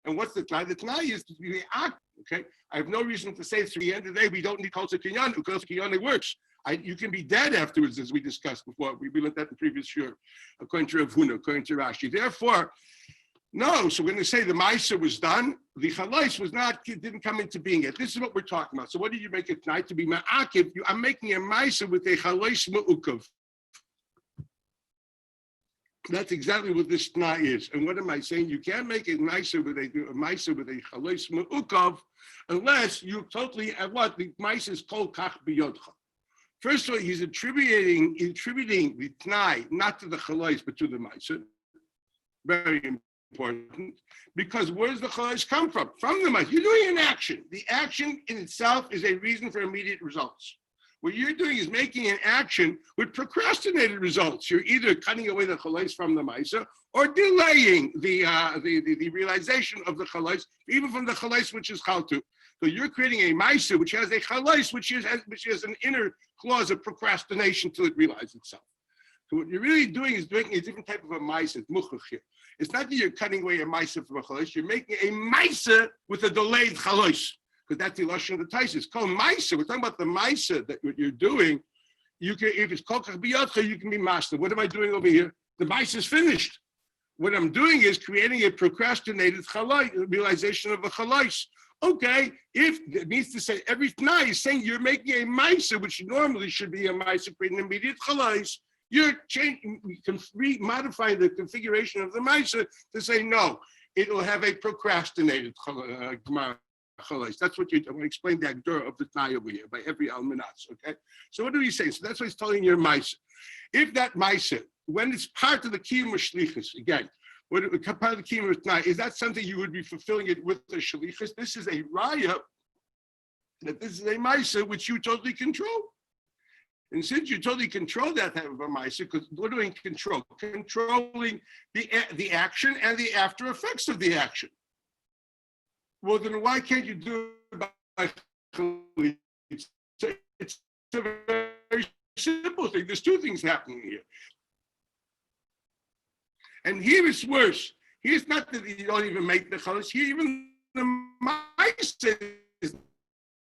And what's the tnai? The tnai is to be act. Okay, I have no reason to say through the end of the day we don't need kol kinyan because kinyan works. You can be dead afterwards, as we discussed before. We learned that in the previous year, according to Rav Huna, according to Rashi. Therefore, no. So we're going to say the ma'aser was done. The chalais didn't come into being yet. This is what we're talking about. So what do you make it tonight to be ma'akiv? I'm making a ma'aser with a chalais ma'ukav. That's exactly what this tnai is. And what am I saying? You can't make it nicer with a chalais ma'ukav unless you totally at what the ma'aser is called kach biyodcha. First of all, he's attributing the tnai not to the chalais but to the ma'aser. Very important, because where does the chalais come from? From the ma'aser. You're doing an action. The action in itself is a reason for immediate results. What you're doing is making an action with procrastinated results. You're either cutting away the chalais from the ma'aser or delaying the realization of the chalais, even from the chalais which is chaltu. So you're creating a ma'aser which has a chalais which has an inner clause of procrastination till it realizes itself. So what you're really doing is making a different type of a ma'aser. It's not that you're cutting away a ma'aser from a chalais. You're making a ma'aser with a delayed chalais. Because that's the lashon of the Taisa. It's called ma'aser. We're talking about the ma'aser that what you're doing. You can, if it's kol kach biyodcha, you can be master. What am I doing over here? The ma'aser is finished. What I'm doing is creating a procrastinated chalai, realization of a chalais. Okay, if it means to say every tnai is saying you're making a ma'aser, which normally should be a ma'aser creating immediate chalais, you're changing, modifying the configuration of the ma'aser to say no, it will have a procrastinated chalais. That's what I want to explain the agdura of the tnai over here by every almanas. Okay, so what do we say? So that's what he's telling your ma'aser. If that ma'aser, when it's part of the kiyum shlichus, again, what part of the kiyum tnai, is that something you would be fulfilling it with the shlichus? This is a raya that this is a ma'aser which you totally control. And since you totally control that type of a ma'aser, because what do we control? Controlling the action and the after effects of the action. Well, then why can't you do it by it's a very simple thing. There's two things happening here. And here it's worse. Here's not that you don't even make the chalais. Here even the ma'aser is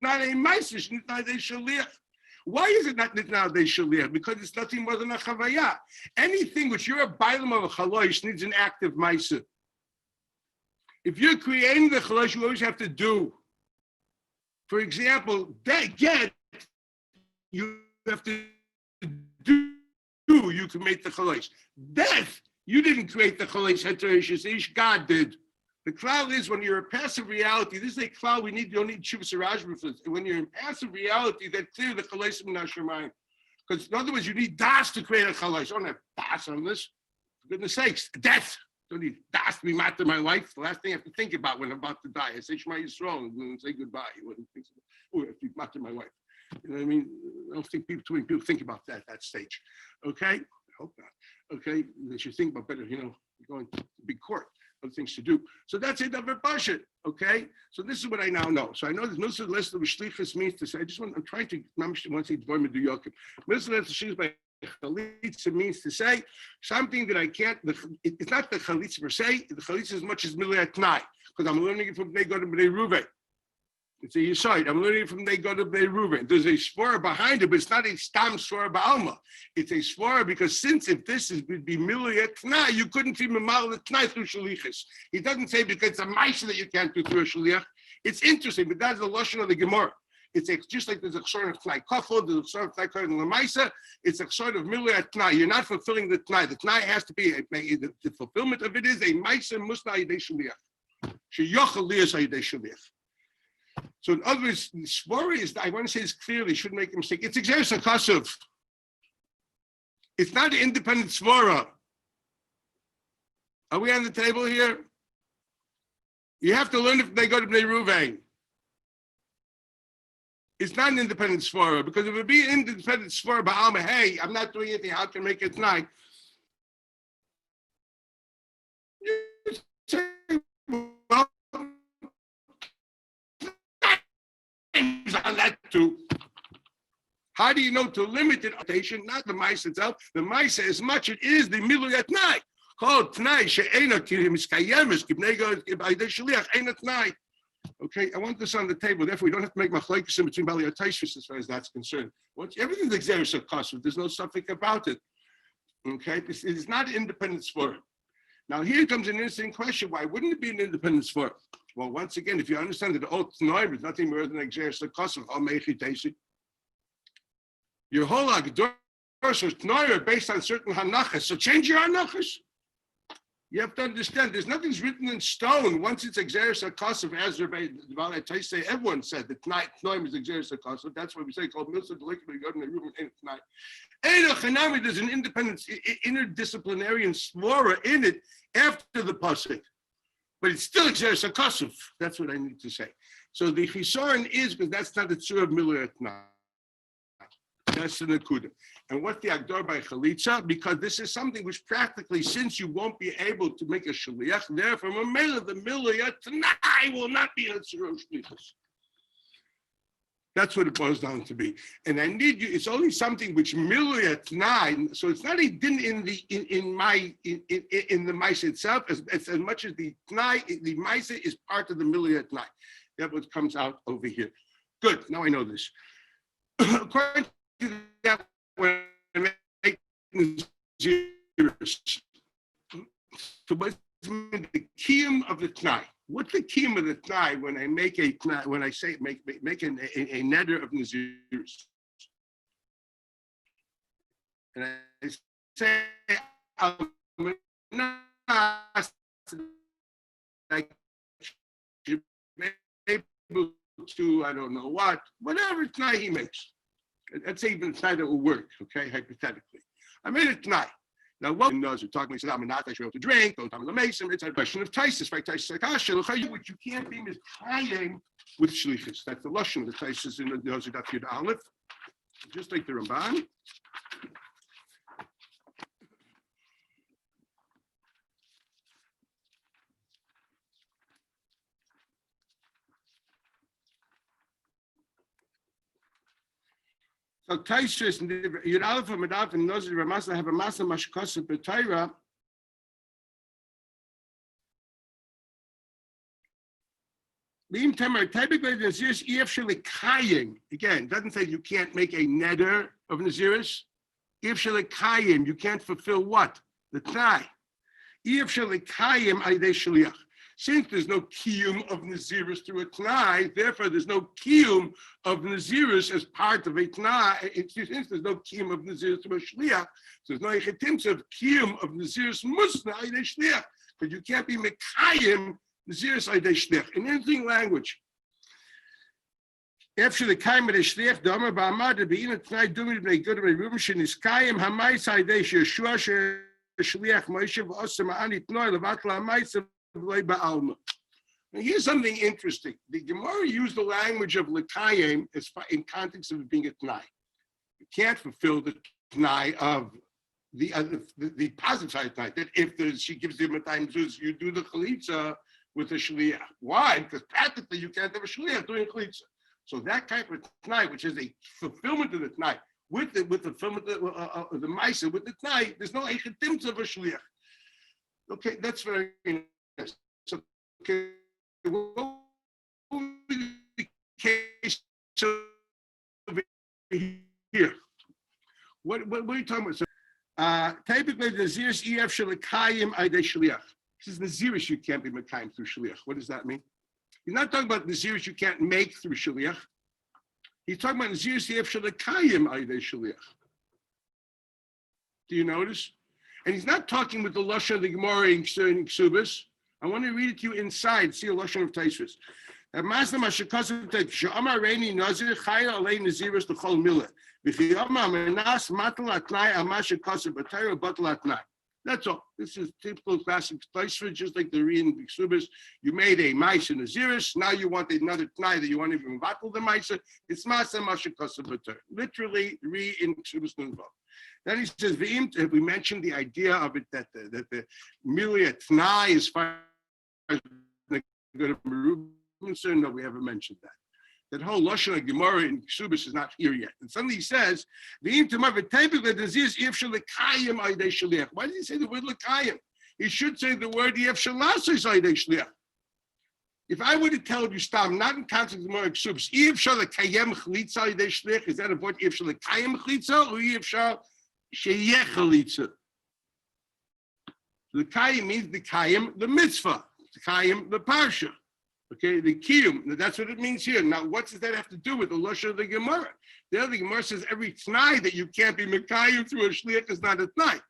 not a ma'aser, it's not a shaliach. Why is it not nowadays shaliach? Because it's nothing more than a chavaya. Anything which you're a bailam of a chalosh needs an active ma'aseh. If you're creating the chalosh, you always have to do. For example, that get you have to do. You can make the chalosh. Death, you didn't create the chalosh. God did. The cloud is when you're a passive reality. This is a cloud you don't need Shuvas Rajba for this. When you're in passive reality, that clear the chalais min hashamayim. Because in other words, you need das to create a chalais. I don't have das on this. For goodness sakes, death. Don't need das to be mad to my wife. The last thing I have to think about when I'm about to die. I say Shema Yisrael and say goodbye. You wouldn't think so. Oh, I have to be mad to my wife. You know what I mean? I don't think too many people think about that at that stage. Okay? I hope not. Okay? They should think about better, you're going to big court. Things to do. So that's it of a budget. Okay. So this is what I now know. So I know there's no such list of shlichus means to say. I'm trying to want to say dvorim do yokim. Shlichus by chalitza means to say something that I can't. It's not the chalitza per se. The chalitza as much as milei atnai, because I'm learning it from they go to Bnei Ruvain. It's a yesod. I'm learning it from they go to Bnei Ruvain. There's a svara behind it, but it's not a stam svara ba'alma. It's a svara because since if this would be milei atnai, you couldn't be memal atnai through shalichus. He doesn't say because it's a ma'aseh that you can't do through a shaliach. It's interesting, but that's the lashon of the Gemara. It's just like there's a sort of tnai kafel, there's a sort of tnai kafel in the ma'aseh. It's a sort of milei atnai. You're not fulfilling the tnai. The tnai has to be the fulfillment of it is a ma'aseh musna yidei shaliach. Sheyochel liyas yidei shaliach. So in other words, the svara is, I want to say this clearly, shouldn't make a mistake. It's exeris hakasuv. It's not an independent svara. Are we on the table here? You have to learn if they go to Bnei Ruvain. It's not an independent svara, because if it would be an independent svara, ba'alma, hey, I'm not doing anything, how can I make it tonight? You say, well, on that too. How do you know to limit it? Not the mice itself. The mice, as much it is the milui atnai. Called tnai she'ena miskayemes kibnei shaliach ena tnai. Okay, I want this on the table. Therefore, we don't have to make machlokes in between Bali Taishvis as far as that's concerned. Everything's exeris hakasuv. There's no suffix about it. Okay, this is not independent sport. Now here comes an interesting question. Why wouldn't it be an independent sport? Well, once again, if you understand that the oath noim is nothing more than exeris hakasuv, al meichi teisi. Your whole agdor are based on certain hanachas. So change your hanachas. You have to understand, there's nothing's written in stone. Once it's exeris hakasuv, as say, everyone said that noim is exeris hakasuv. That's why we say called milsa delikah. You go to the room and tonight. There's an independent, interdisciplinary svara in it after the pasuk, but it's still exeris hakasuv. That's what I need to say. So the chisaron is because that's not the tzur of milui atnai. That's the nakuda. And what's the agdor by chalitza? Because this is something which practically, since you won't be able to make a shaliach, therefore, the milui atnai will not be a tzur of shlichus. That's what it boils down to be. And I need you, it's only something which milui atnai, so it's not a din in the maisa itself, as much as the tnai, the maisa is part of the milui atnai. That's what comes out over here. Good, now I know this. According to that, when I make zeros, so what's the kiyum of the tnai? What's the kiyum of the tnai when I make a tnai, when I say make a neder of nazirus? And I say I should be able to, I don't know what, whatever tnai he makes. Let's say even a tnai that will work, okay, hypothetically. I made a tnai. Now, what knows we're talking about, I'm not able to drink, don't have the mason, it's a question of taisis, right? Taisis, which you can't be mispaying with shlichus. That's the lashon of the taisis in the Daf Yud Aleph. Just like the Ramban. So Taishris and Yud Aleph and Medaf and Nozir Ramasa have a masa mashkasa b'Torah. Typically, Naziris again, doesn't say you can't make a neder of Naziris. You can't fulfill what? The T'nai. Since there's no kiyum of Naziris through a T'nai, therefore there's no kiyum of Naziris as part of a T'nai. Since there's no kiyum of Naziris through a Shliach, so there's no echetimts of kiyum of Naziris musna aydei Shliach, because you can't be mekayim Naziris aydei Shliach. In anything language. After the kaim of the Shliach, the Omer ba'amad, the bein of T'nai dumid b'nei good of a Reuben shenis kayim hamayis aydei Yeshua Shliach Moshe v'osem ma'ani t'noi levat la'mayis. Now, here's something interesting. The Gemara used the language of lekayim in context of it being a t'nai. You can't fulfill the t'nai of the positive side of t'nai. That if she gives you a time, you do the chalitza with a shliach. Why? Because practically you can't have a shliach doing chalitza. So that type of t'nai, which is a fulfillment of the t'nai, with the fulfillment of the ma'isa with the t'nai, there's no echetimts of a shliach. Okay, that's very nice. So, okay, what will be the case over here? What are you talking about? So, typically, the Naziris EF Shalakayim Aydei Shliach. This is Naziris you can't be Makayim through Shliach. What does that mean? He's not talking about Naziris you can't make through Shliach. He's talking about Naziris EF Shalakayim Aydei Shliach. Do you notice? And he's not talking with the Lashon of the Gemara in Ksubis. I want to read it to you inside. See a Lashon of Taisvis. That's all. This is typical classic Taisvis, just like the read in Ksubis. You made a mice in a Ziris. Now you want another T'nai that you want to even battle the mice. It's Masa Mashakasim Batar. Literally, read in Ksubis Nunva. Then he says, have we mentioned the idea of it that the milia t'nai is far as the good of Merubin? No, we haven't mentioned that. That whole Lashon of Gemara in Ksubis is not here yet. And suddenly he says, why did he say the word l'kayim? He should say the word yef shalasos aydei shliach. If I were to tell you, Stam, not in context of Gemara in Ksubis, yef shalakayim chlitza aydei shliach, is that a word yef shalakayim chlitza or yef shal sheyech chalitza? The kayim means the kayim, the mitzvah. The kayim, the parsha. Okay, the kiyum. That's what it means here. Now, what does that have to do with the lashon of the Gemara? The other Gemara says every t'nai that you can't be mekayim through a shliach is not a t'nai.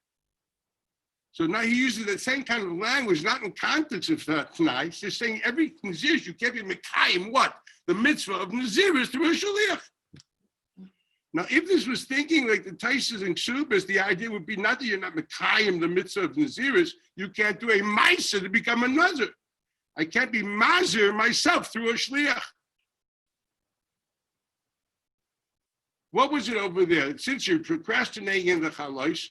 So now he uses the same kind of language, not in context of t'nai. He's just saying every naziris you can't be mekayim. What? The mitzvah of naziris through a shliach. Now, if this was thinking like the Taisus and Ksubas, the idea would be not that you're not mekayim the mitzvah of naziris, you can't do a ma'isa to become a nazir. I can't be mazir myself through a shliach. What was it over there? Since you're procrastinating in the chalos,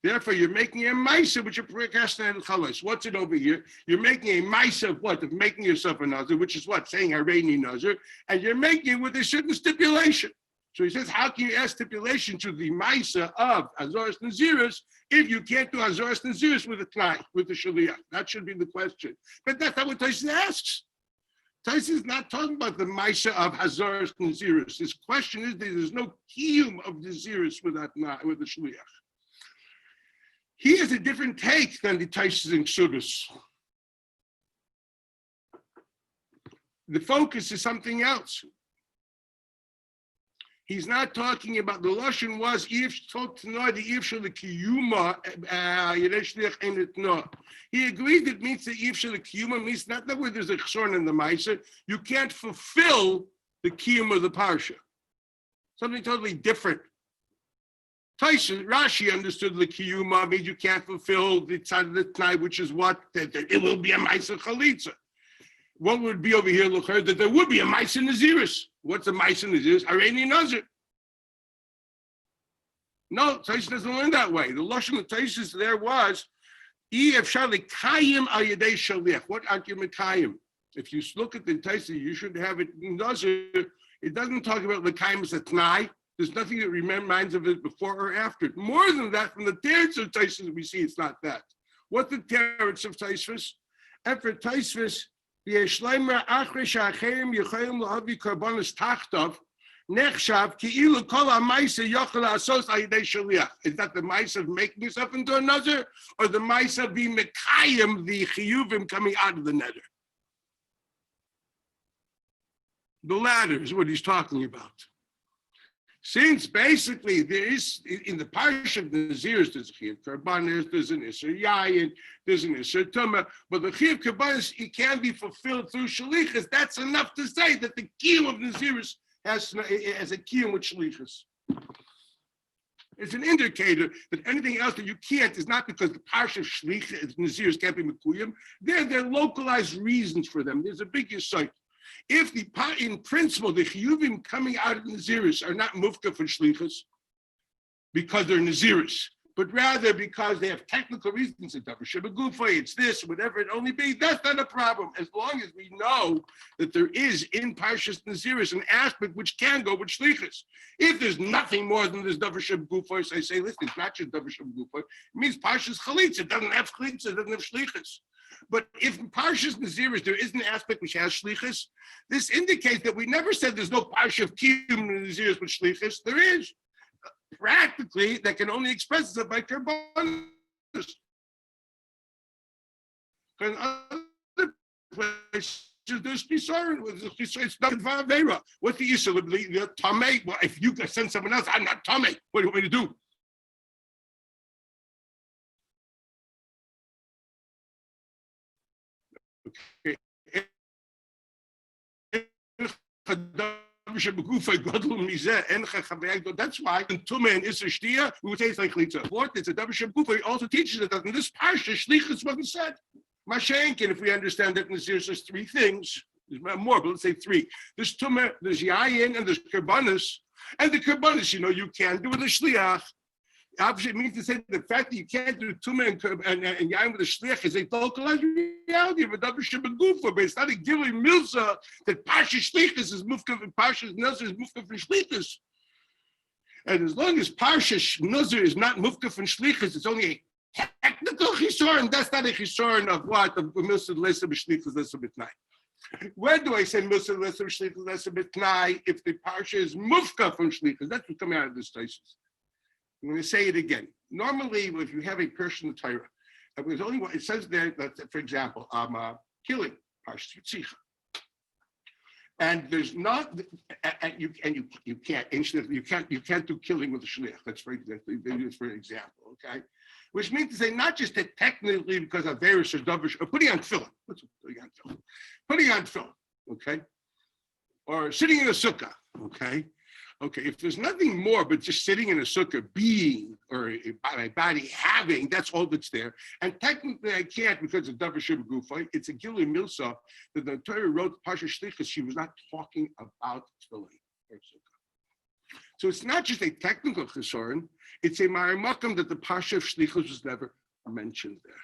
therefore you're making a ma'isa, but you're procrastinating in the chalos. What's it over here? You're making a ma'isa of what? Of making yourself a nazir, which is what? Saying hareini nazir, and you're making it with a certain stipulation. So he says, how can you add stipulation to the ma'isa of Azoras Naziris if you can't do Azoras Naziris with a t'nai, with the shaliach? That should be the question. But that's not what Taisvis asks. Taisvis is not talking about the ma'isa of Azoras Naziris. His question is that there's no kiyum of Naziris with that with the shaliach. He has a different take than the Taisvis and Ksubis. The focus is something else. He's not talking about the lashon was if talk to know the if shel kiyuma yireshlich en etno. He agreed it means the if shel kiyuma means not that where there's a chsorn in the ma'aser. You can't fulfill the kiyum of the parsha. Something totally different. Tyson Rashi understood the kiyuma means you can't fulfill the tzad of the t'nai, which is what that it will be a ma'aser chalitza. What would be over here, look, that there would be a ma'aser naziris. What's a ma'aser naziris? Hareini nazir. No, Taisus doesn't learn that way. The lashon of Taisus there was, what aren't you mekayim? If you look at the Taisus, you should have it nazir. It doesn't talk about lekayim as a t'nai. There's nothing that reminds of it before or after. More than that, from the teretz of Taisus, we see it's not that. What's the teretz of Taisus? And for Taisus, V'yeshleimer achre she'acherim yicholim la'avi karbonos tachtov nechshav ki'ilu kol ha'maisa yochel ha'asos al yidei shaliach. Is that the maisa of making yourself into a nazir, or the maisa of being mekayim, the chiyuvim coming out of the neder? The latter is what he's talking about. Since basically there is, in the parsha of the Nazirs, there's a chiyuv karbanis, there's an iser yayin, there's an iser tumah, but the chiyuv karbanis, it can be fulfilled through shalichus. That's enough to say that the kiyum of Nazirs has a kiyum with shalichus. It's an indicator that anything else that you can't is not because the parsha of shlichus, Nazirs can't be mekuyim. They're localized reasons for them. There's a big insight. If in principle, the chiyuvim coming out of Naziris are not mufka for shlichus because they're Naziris, but rather because they have technical reasons, it's this, whatever it only be, that's not a problem, as long as we know that there is in Parshas Naziris an aspect which can go with shlichus. If there's nothing more than this davar shebgufos, I say, listen, it's not just davar shebgufos, it means Parshas chalitza, it doesn't have chalitza, it doesn't have shlichus. But if in Parshas Naziris there is an aspect which has shlichus, this indicates that we never said there's no parsha of kiyum in Naziris with shlichus. There is. Practically, that can only express itself by karbanos. Because other places there's chisaron. It's not va'avera. What's the issue? The tamei. Well, if you send someone else, I'm not tamei. What do you want me to do? That's why in Tumah and Isser Shtia, we would say it's like Chalitza. What? It's a Davar Shebgufa. It also teaches us that in this parsha, Shlichus wasn't said. Mashenkin, if we understand that in the series, there's three things. There's more, but let's say three. There's Tumah, there's Yayin, and there's Karbanis. And the Karbanis, you can't do with a Shliach. Obviously, it means to say the fact that you can't do Tumah and Yayin with a Shliach is a localized reality of a Davar Shebgufa, but it's not a Gilui Milsa that Parsha Shlichus is Mufka and Parsha Nazir is Mufka for Shlichus. And as long as Parsha Nazir is not Mufka for Shlichus, it's only a technical Chisoron. That's not a Chisoron of what? Of Milsa Lesa B'Shlichus Lesa B'Tnai. When do I say Milsa Lesa B'Shlichus Lesa B'Tnai? If the Parsha is Mufka from Shlichus, that's what's coming out of this thesis. I'm going to say it again. Normally, if you have a person in the Torah, there's only one. It says there that, for example, killing, Parshas Tzitzicha, and there's not, and you can't do killing with a shliach. That's for example, okay, which means to say not just that technically because of various or davar or putting on tefillin, putting on tefillin, okay, or sitting in a sukkah, okay. Okay, if there's nothing more but just sitting in a sukkah, being, or my body having, that's all that's there. And technically I can't because of davar shebgufa. It's a Gilui Milsa that the Torah wrote Parsha Shlichus. She was not talking about tefillin or sukkah. So it's not just a technical chisoron, it's a ma'amakam that the Parsha of Shlichus was never mentioned there.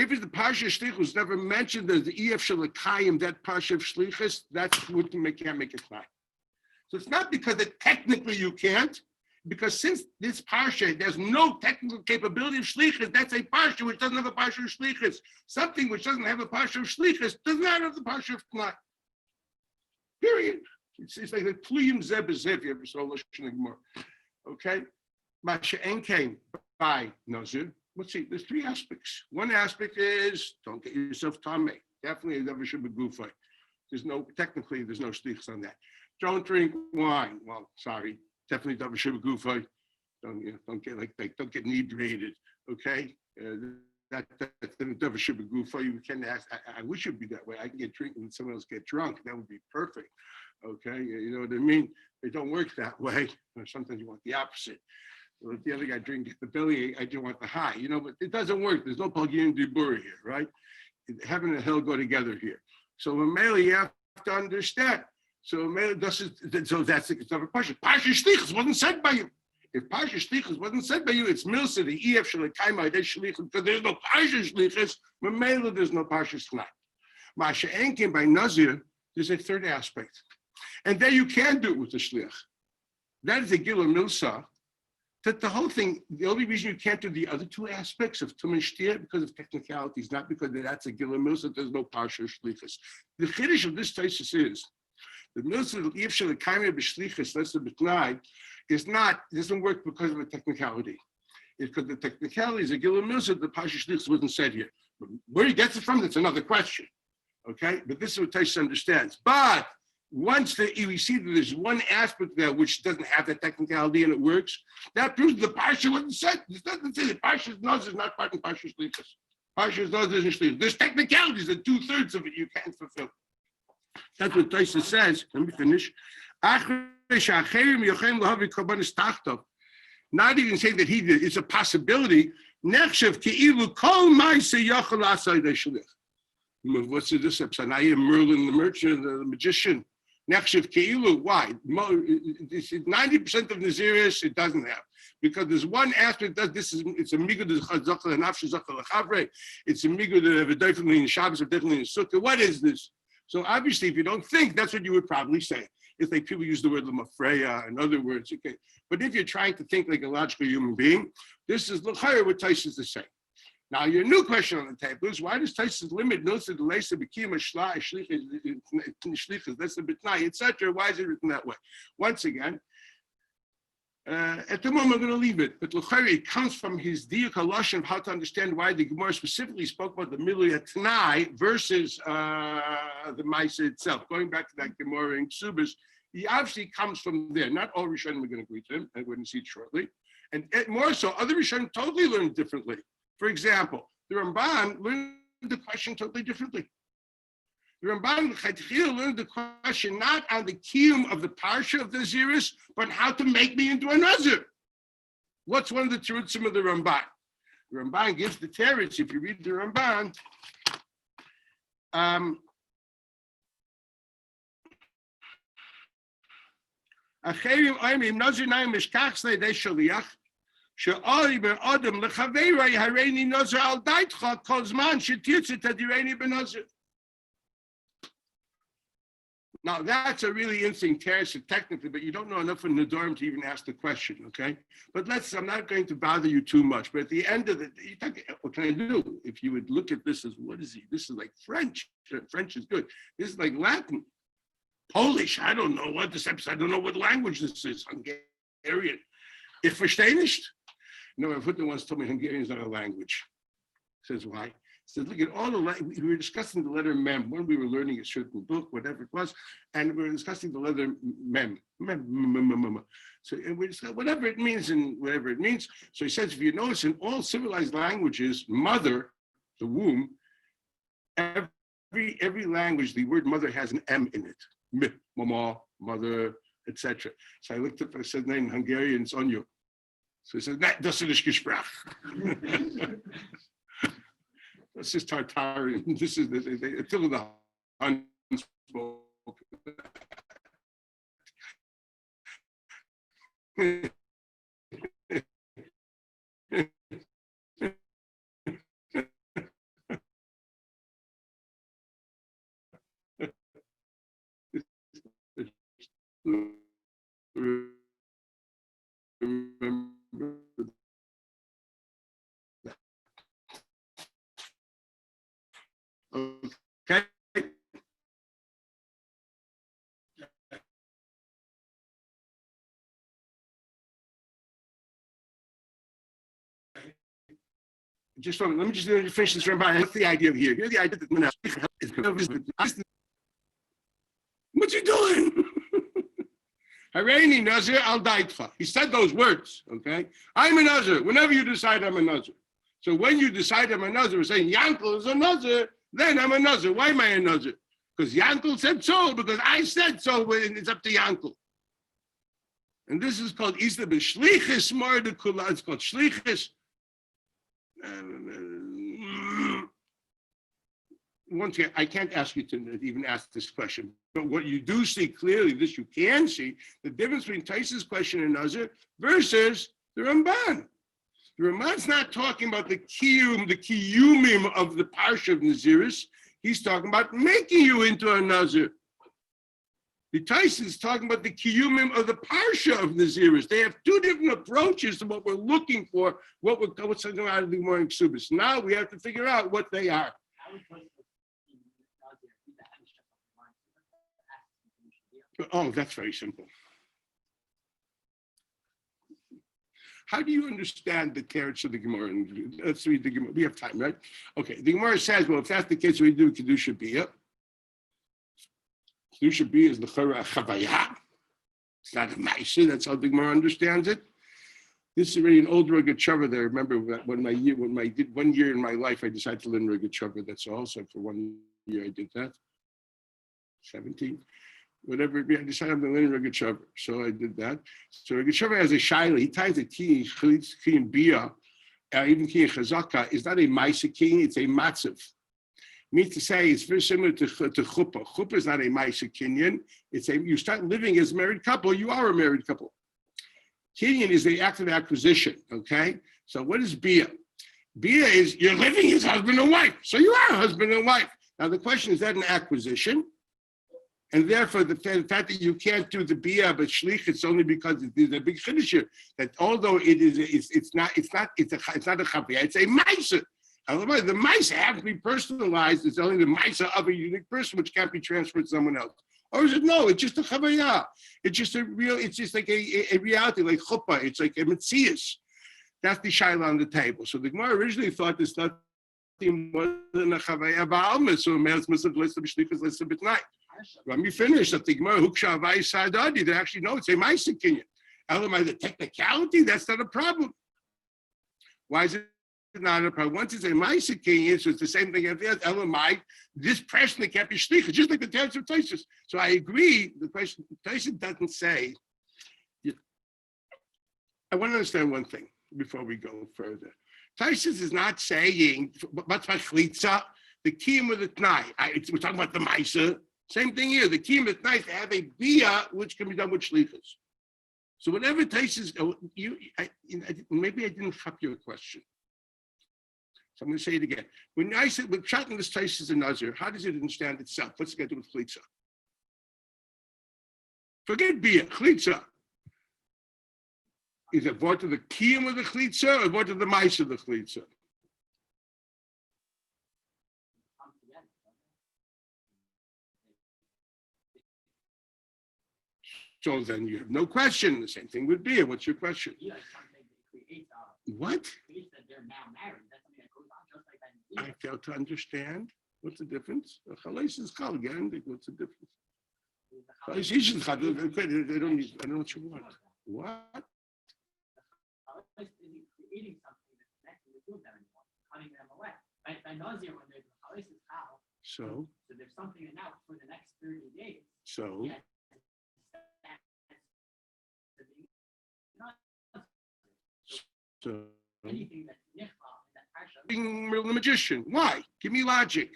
If the Parsha of Shlichus was never mentioned as the EF Shalakayim, that Parsha of Shlichus, that's what can't make it fine. So it's not because that technically you can't, because since this parsha, there's no technical capability of shlichus, that's a parsha which doesn't have a parsha of shlichus. Something which doesn't have a parsha of shlichus does not have the parsha of tnai. Period. It's like the kluyim zeb zev, you ever saw Lashon more. Okay? Masha came by Nazir. Let's see, there's three aspects. One aspect is don't get yourself tamei. Definitely never should be gufay. There's no shlichus on that. Don't drink wine. Well, sorry, definitely don't be gufa. Don't get inebriated. Okay, that's never should be gufa. You can ask. I wish it'd be that way. I can get drinking and someone else get drunk. That would be perfect. Okay, you know what I mean? They don't work that way. Sometimes you want the opposite. Well, if the other guy drinks the belly, I just want the high. But it doesn't work. There's no Palgin Dibur here, right? Heaven and hell go together here. So mainly you have to understand. So that's it's not a parsha. Parsha Shlichus wasn't said by you. If parsha Shlichus wasn't said by you, it's milsa the ef shalakaima de Shlichus because there's no parsha Shlichus. Mamela there's no parsha Shlach. Masha Enkin by Nazir. There's a third aspect, and there you can do it with the shliach. That is a gilur milsa that the whole thing, the only reason you can't do the other two aspects of Tum and Shtir because of technicalities, not because that's a Gila Milsa, there's no Parsha Shlichus. The Chiddush of this thesis is the Milsa Yivshel Kaimeh B'Shlichus Lester B'Tnai is not, doesn't work because of a technicality. It's because the technicality is a Gila Milsa, the Parsha Shlichus wasn't said here. But where he gets it from, that's another question. Okay, but this is what Taisus understands. But once we see that there's one aspect there which doesn't have that technicality and it works, that proves the Parsha wasn't said. It doesn't say that Parsha's Nuz is not part of Parsha's Shlichus. Parsha's Nuz isn't Shlichus. There's technicalities that 2/3 of it you can't fulfill. That's what Taisus says. Let me finish. Not even saying that he did, it's a possibility. What's this? Merlin, the merchant, the magician. Nechshev Keilu. Why? 90% of Naziris it doesn't have. Because there's one aspect that it's a migud chazachal and afshe zachal lechavre. It's a migud that definitely in Shabbos or definitely in Sukkah. What is this? So obviously, if you don't think, that's what you would probably say. If like people use the word lemafreya and other words, okay. But if you're trying to think like a logical human being, this is l'chayr what Taisus is saying. Now, your new question on the table is why does Taisus limit notes of the leisa b'kiyum shlichus, that's a bitnai, etc. Why is it written that way? Once again, at the moment I'm going to leave it, but l'chayr it comes from his diuk halashon of how to understand why the Gemara specifically spoke about the milui atnai versus the Maisa itself. Going back to that Gemara in Ksubas, he obviously comes from there. Not all Rishonim are going to agree to him, and we're going to see it shortly. And more so, other Rishonim totally learn differently. For example, the Ramban learned the question totally differently. The Ramban learned the question not on the kiyum of the parsha of the Naziris, but how to make me into a Nazir. What's one of the terutzim of the Ramban? The Ramban gives the teretz. If you read the Ramban, Acherim oimim Nazir naim mishkach slei de shaliach. Now that's a really interesting teretz technically, but you don't know enough in the dorm to even ask the question, okay? But I'm not going to bother you too much, but at the end of it, what can I do? If you would look at this as, what is he? This is like French. French is good. This is like Latin. Polish, I don't know what this episode, I don't know what language this is. Hungarian. Ich verstehe nicht. No, my footnote once told me Hungarian is not a language. Says why? Says look at all the we were discussing the letter mem when we were learning a certain book, whatever it was, and we were discussing the letter mem. So and we discussed whatever it means and whatever it means. So he says if you notice in all civilized languages, mother, the womb, every language, the word mother has an M in it. Mama, mother, etc. So I looked up, I said, in Hungarian, it's on you. So he said, das ist Gesprach. This is Tartarian. This is until the okay. Let me just finish this. What's the idea here? Here's the idea that what you doing? Hareini Nazir al Daitcha. He said those words. Okay, I'm a Nazir. Whenever you decide I'm a Nazir. So when you decide I'm a Nazir, we're saying Yankel is a Nazir. Then I'm a Nazir. Why am I a Nazir? Because Yankel said so. Because I said so. And it's up to Yankel. And this is called Isla b'Shlichus Mardekula. It's called Shlichus. Once again, I can't ask you to even ask this question, but what you do see clearly, this you can see, the difference between Taisus' question and Nazir versus the Ramban. The Ramban's not talking about the kiyumim of the parsha of Naziris. He's talking about making you into a Nazir. The Tyson is talking about the kiyumim of the parsha of Naziris. They have two different approaches to what we're looking for, what's coming out of the Gemara in Ksubis. Now we have to figure out what they are. Oh, that's very simple. How do you understand the teretz of the Gemara? Let's read the Gemara. We have time, right? Okay. The Gemara says, well, if that's the case, we do Kedusha Biyah. Kedusha Biyah is the Chara Chavaya. It's not a Maisa. That's how the Gemara understands it. This is already an old Rogatchover there. Remember when I did 1 year in my life, I decided to learn Rogatchover. That's also for 1 year I did that. 17. Whatever, I decided I'm going to learn Rogatchover. So I did that. So Rogatchover has a shaila. He ties a key in bia, even key in chazaka. It's not a maisa key, it's a matzav. Means to say it's very similar to chuppah. Chuppah is not a maisa kinyan. It's you start living as a married couple, you are a married couple. Kinyan is the act of acquisition, okay? So what is bia? Bia is you're living as husband and wife. So you are a husband and wife. Now the question is that an acquisition? And therefore, the fact that you can't do the bia but shlich, it's only because there's a big chiddush here. That although it's not a chaviyah, it's a ma'isa. Otherwise, the ma'isa have to be personalized. It's only the ma'isa of a unique person, which can't be transferred to someone else. Or is it no? It's just a chaviyah. It's just It's just like a reality, like chuppah. It's like a metzias. That's the shaila on the table. So the Gemara originally thought this nothing more than a chaviyah ba'alma. So a man's misach less of shlichus less of bitnai. Let me finish. That the Gemara Huksha Avai Sadadi. They actually know it's a Maisa Kinyan. Elamai, the technicality, that's not a problem. Why is it not a problem? Once it's a Maisa Kinyan, so it's the same thing as Elamai, this person can't be shlichus, just like the tense of Taisus. So I agree. The question Taisus doesn't say. I want to understand one thing before we go further. Taisus is not saying what's my chlitza, the kiyum of the tnai. We're talking about the Maisa. Same thing here. The kiyum is nice to have a bia which can be done with shlichus. So whatever Taisus, maybe I didn't copy your question. So I'm going to say it again. When I said with shouting this Taisus and Nazir, how does it understand itself? What's it got to do with chlitza? Forget bia, chlitza. Is it part of the kiyum of the chlitza or part of the mice of the chlitza? So then you have no question. The same thing with beer. What's your question? What? I fail to understand. What's the difference? Chalais is chal again. What's the difference? I don't know what you want. What? So there's something now for the next 30 days. So anything that's being the magician. Why? Give me logic.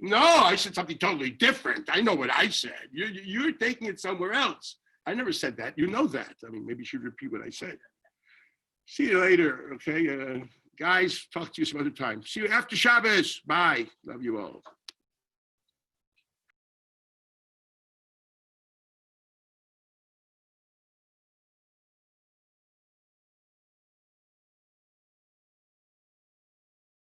No, I said something totally different. I know what I said. You're taking it somewhere else. I never said that. You know that. I mean, maybe you should repeat what I said. See you later. Okay, guys. Talk to you some other time. See you after Shabbos. Bye. Love you all.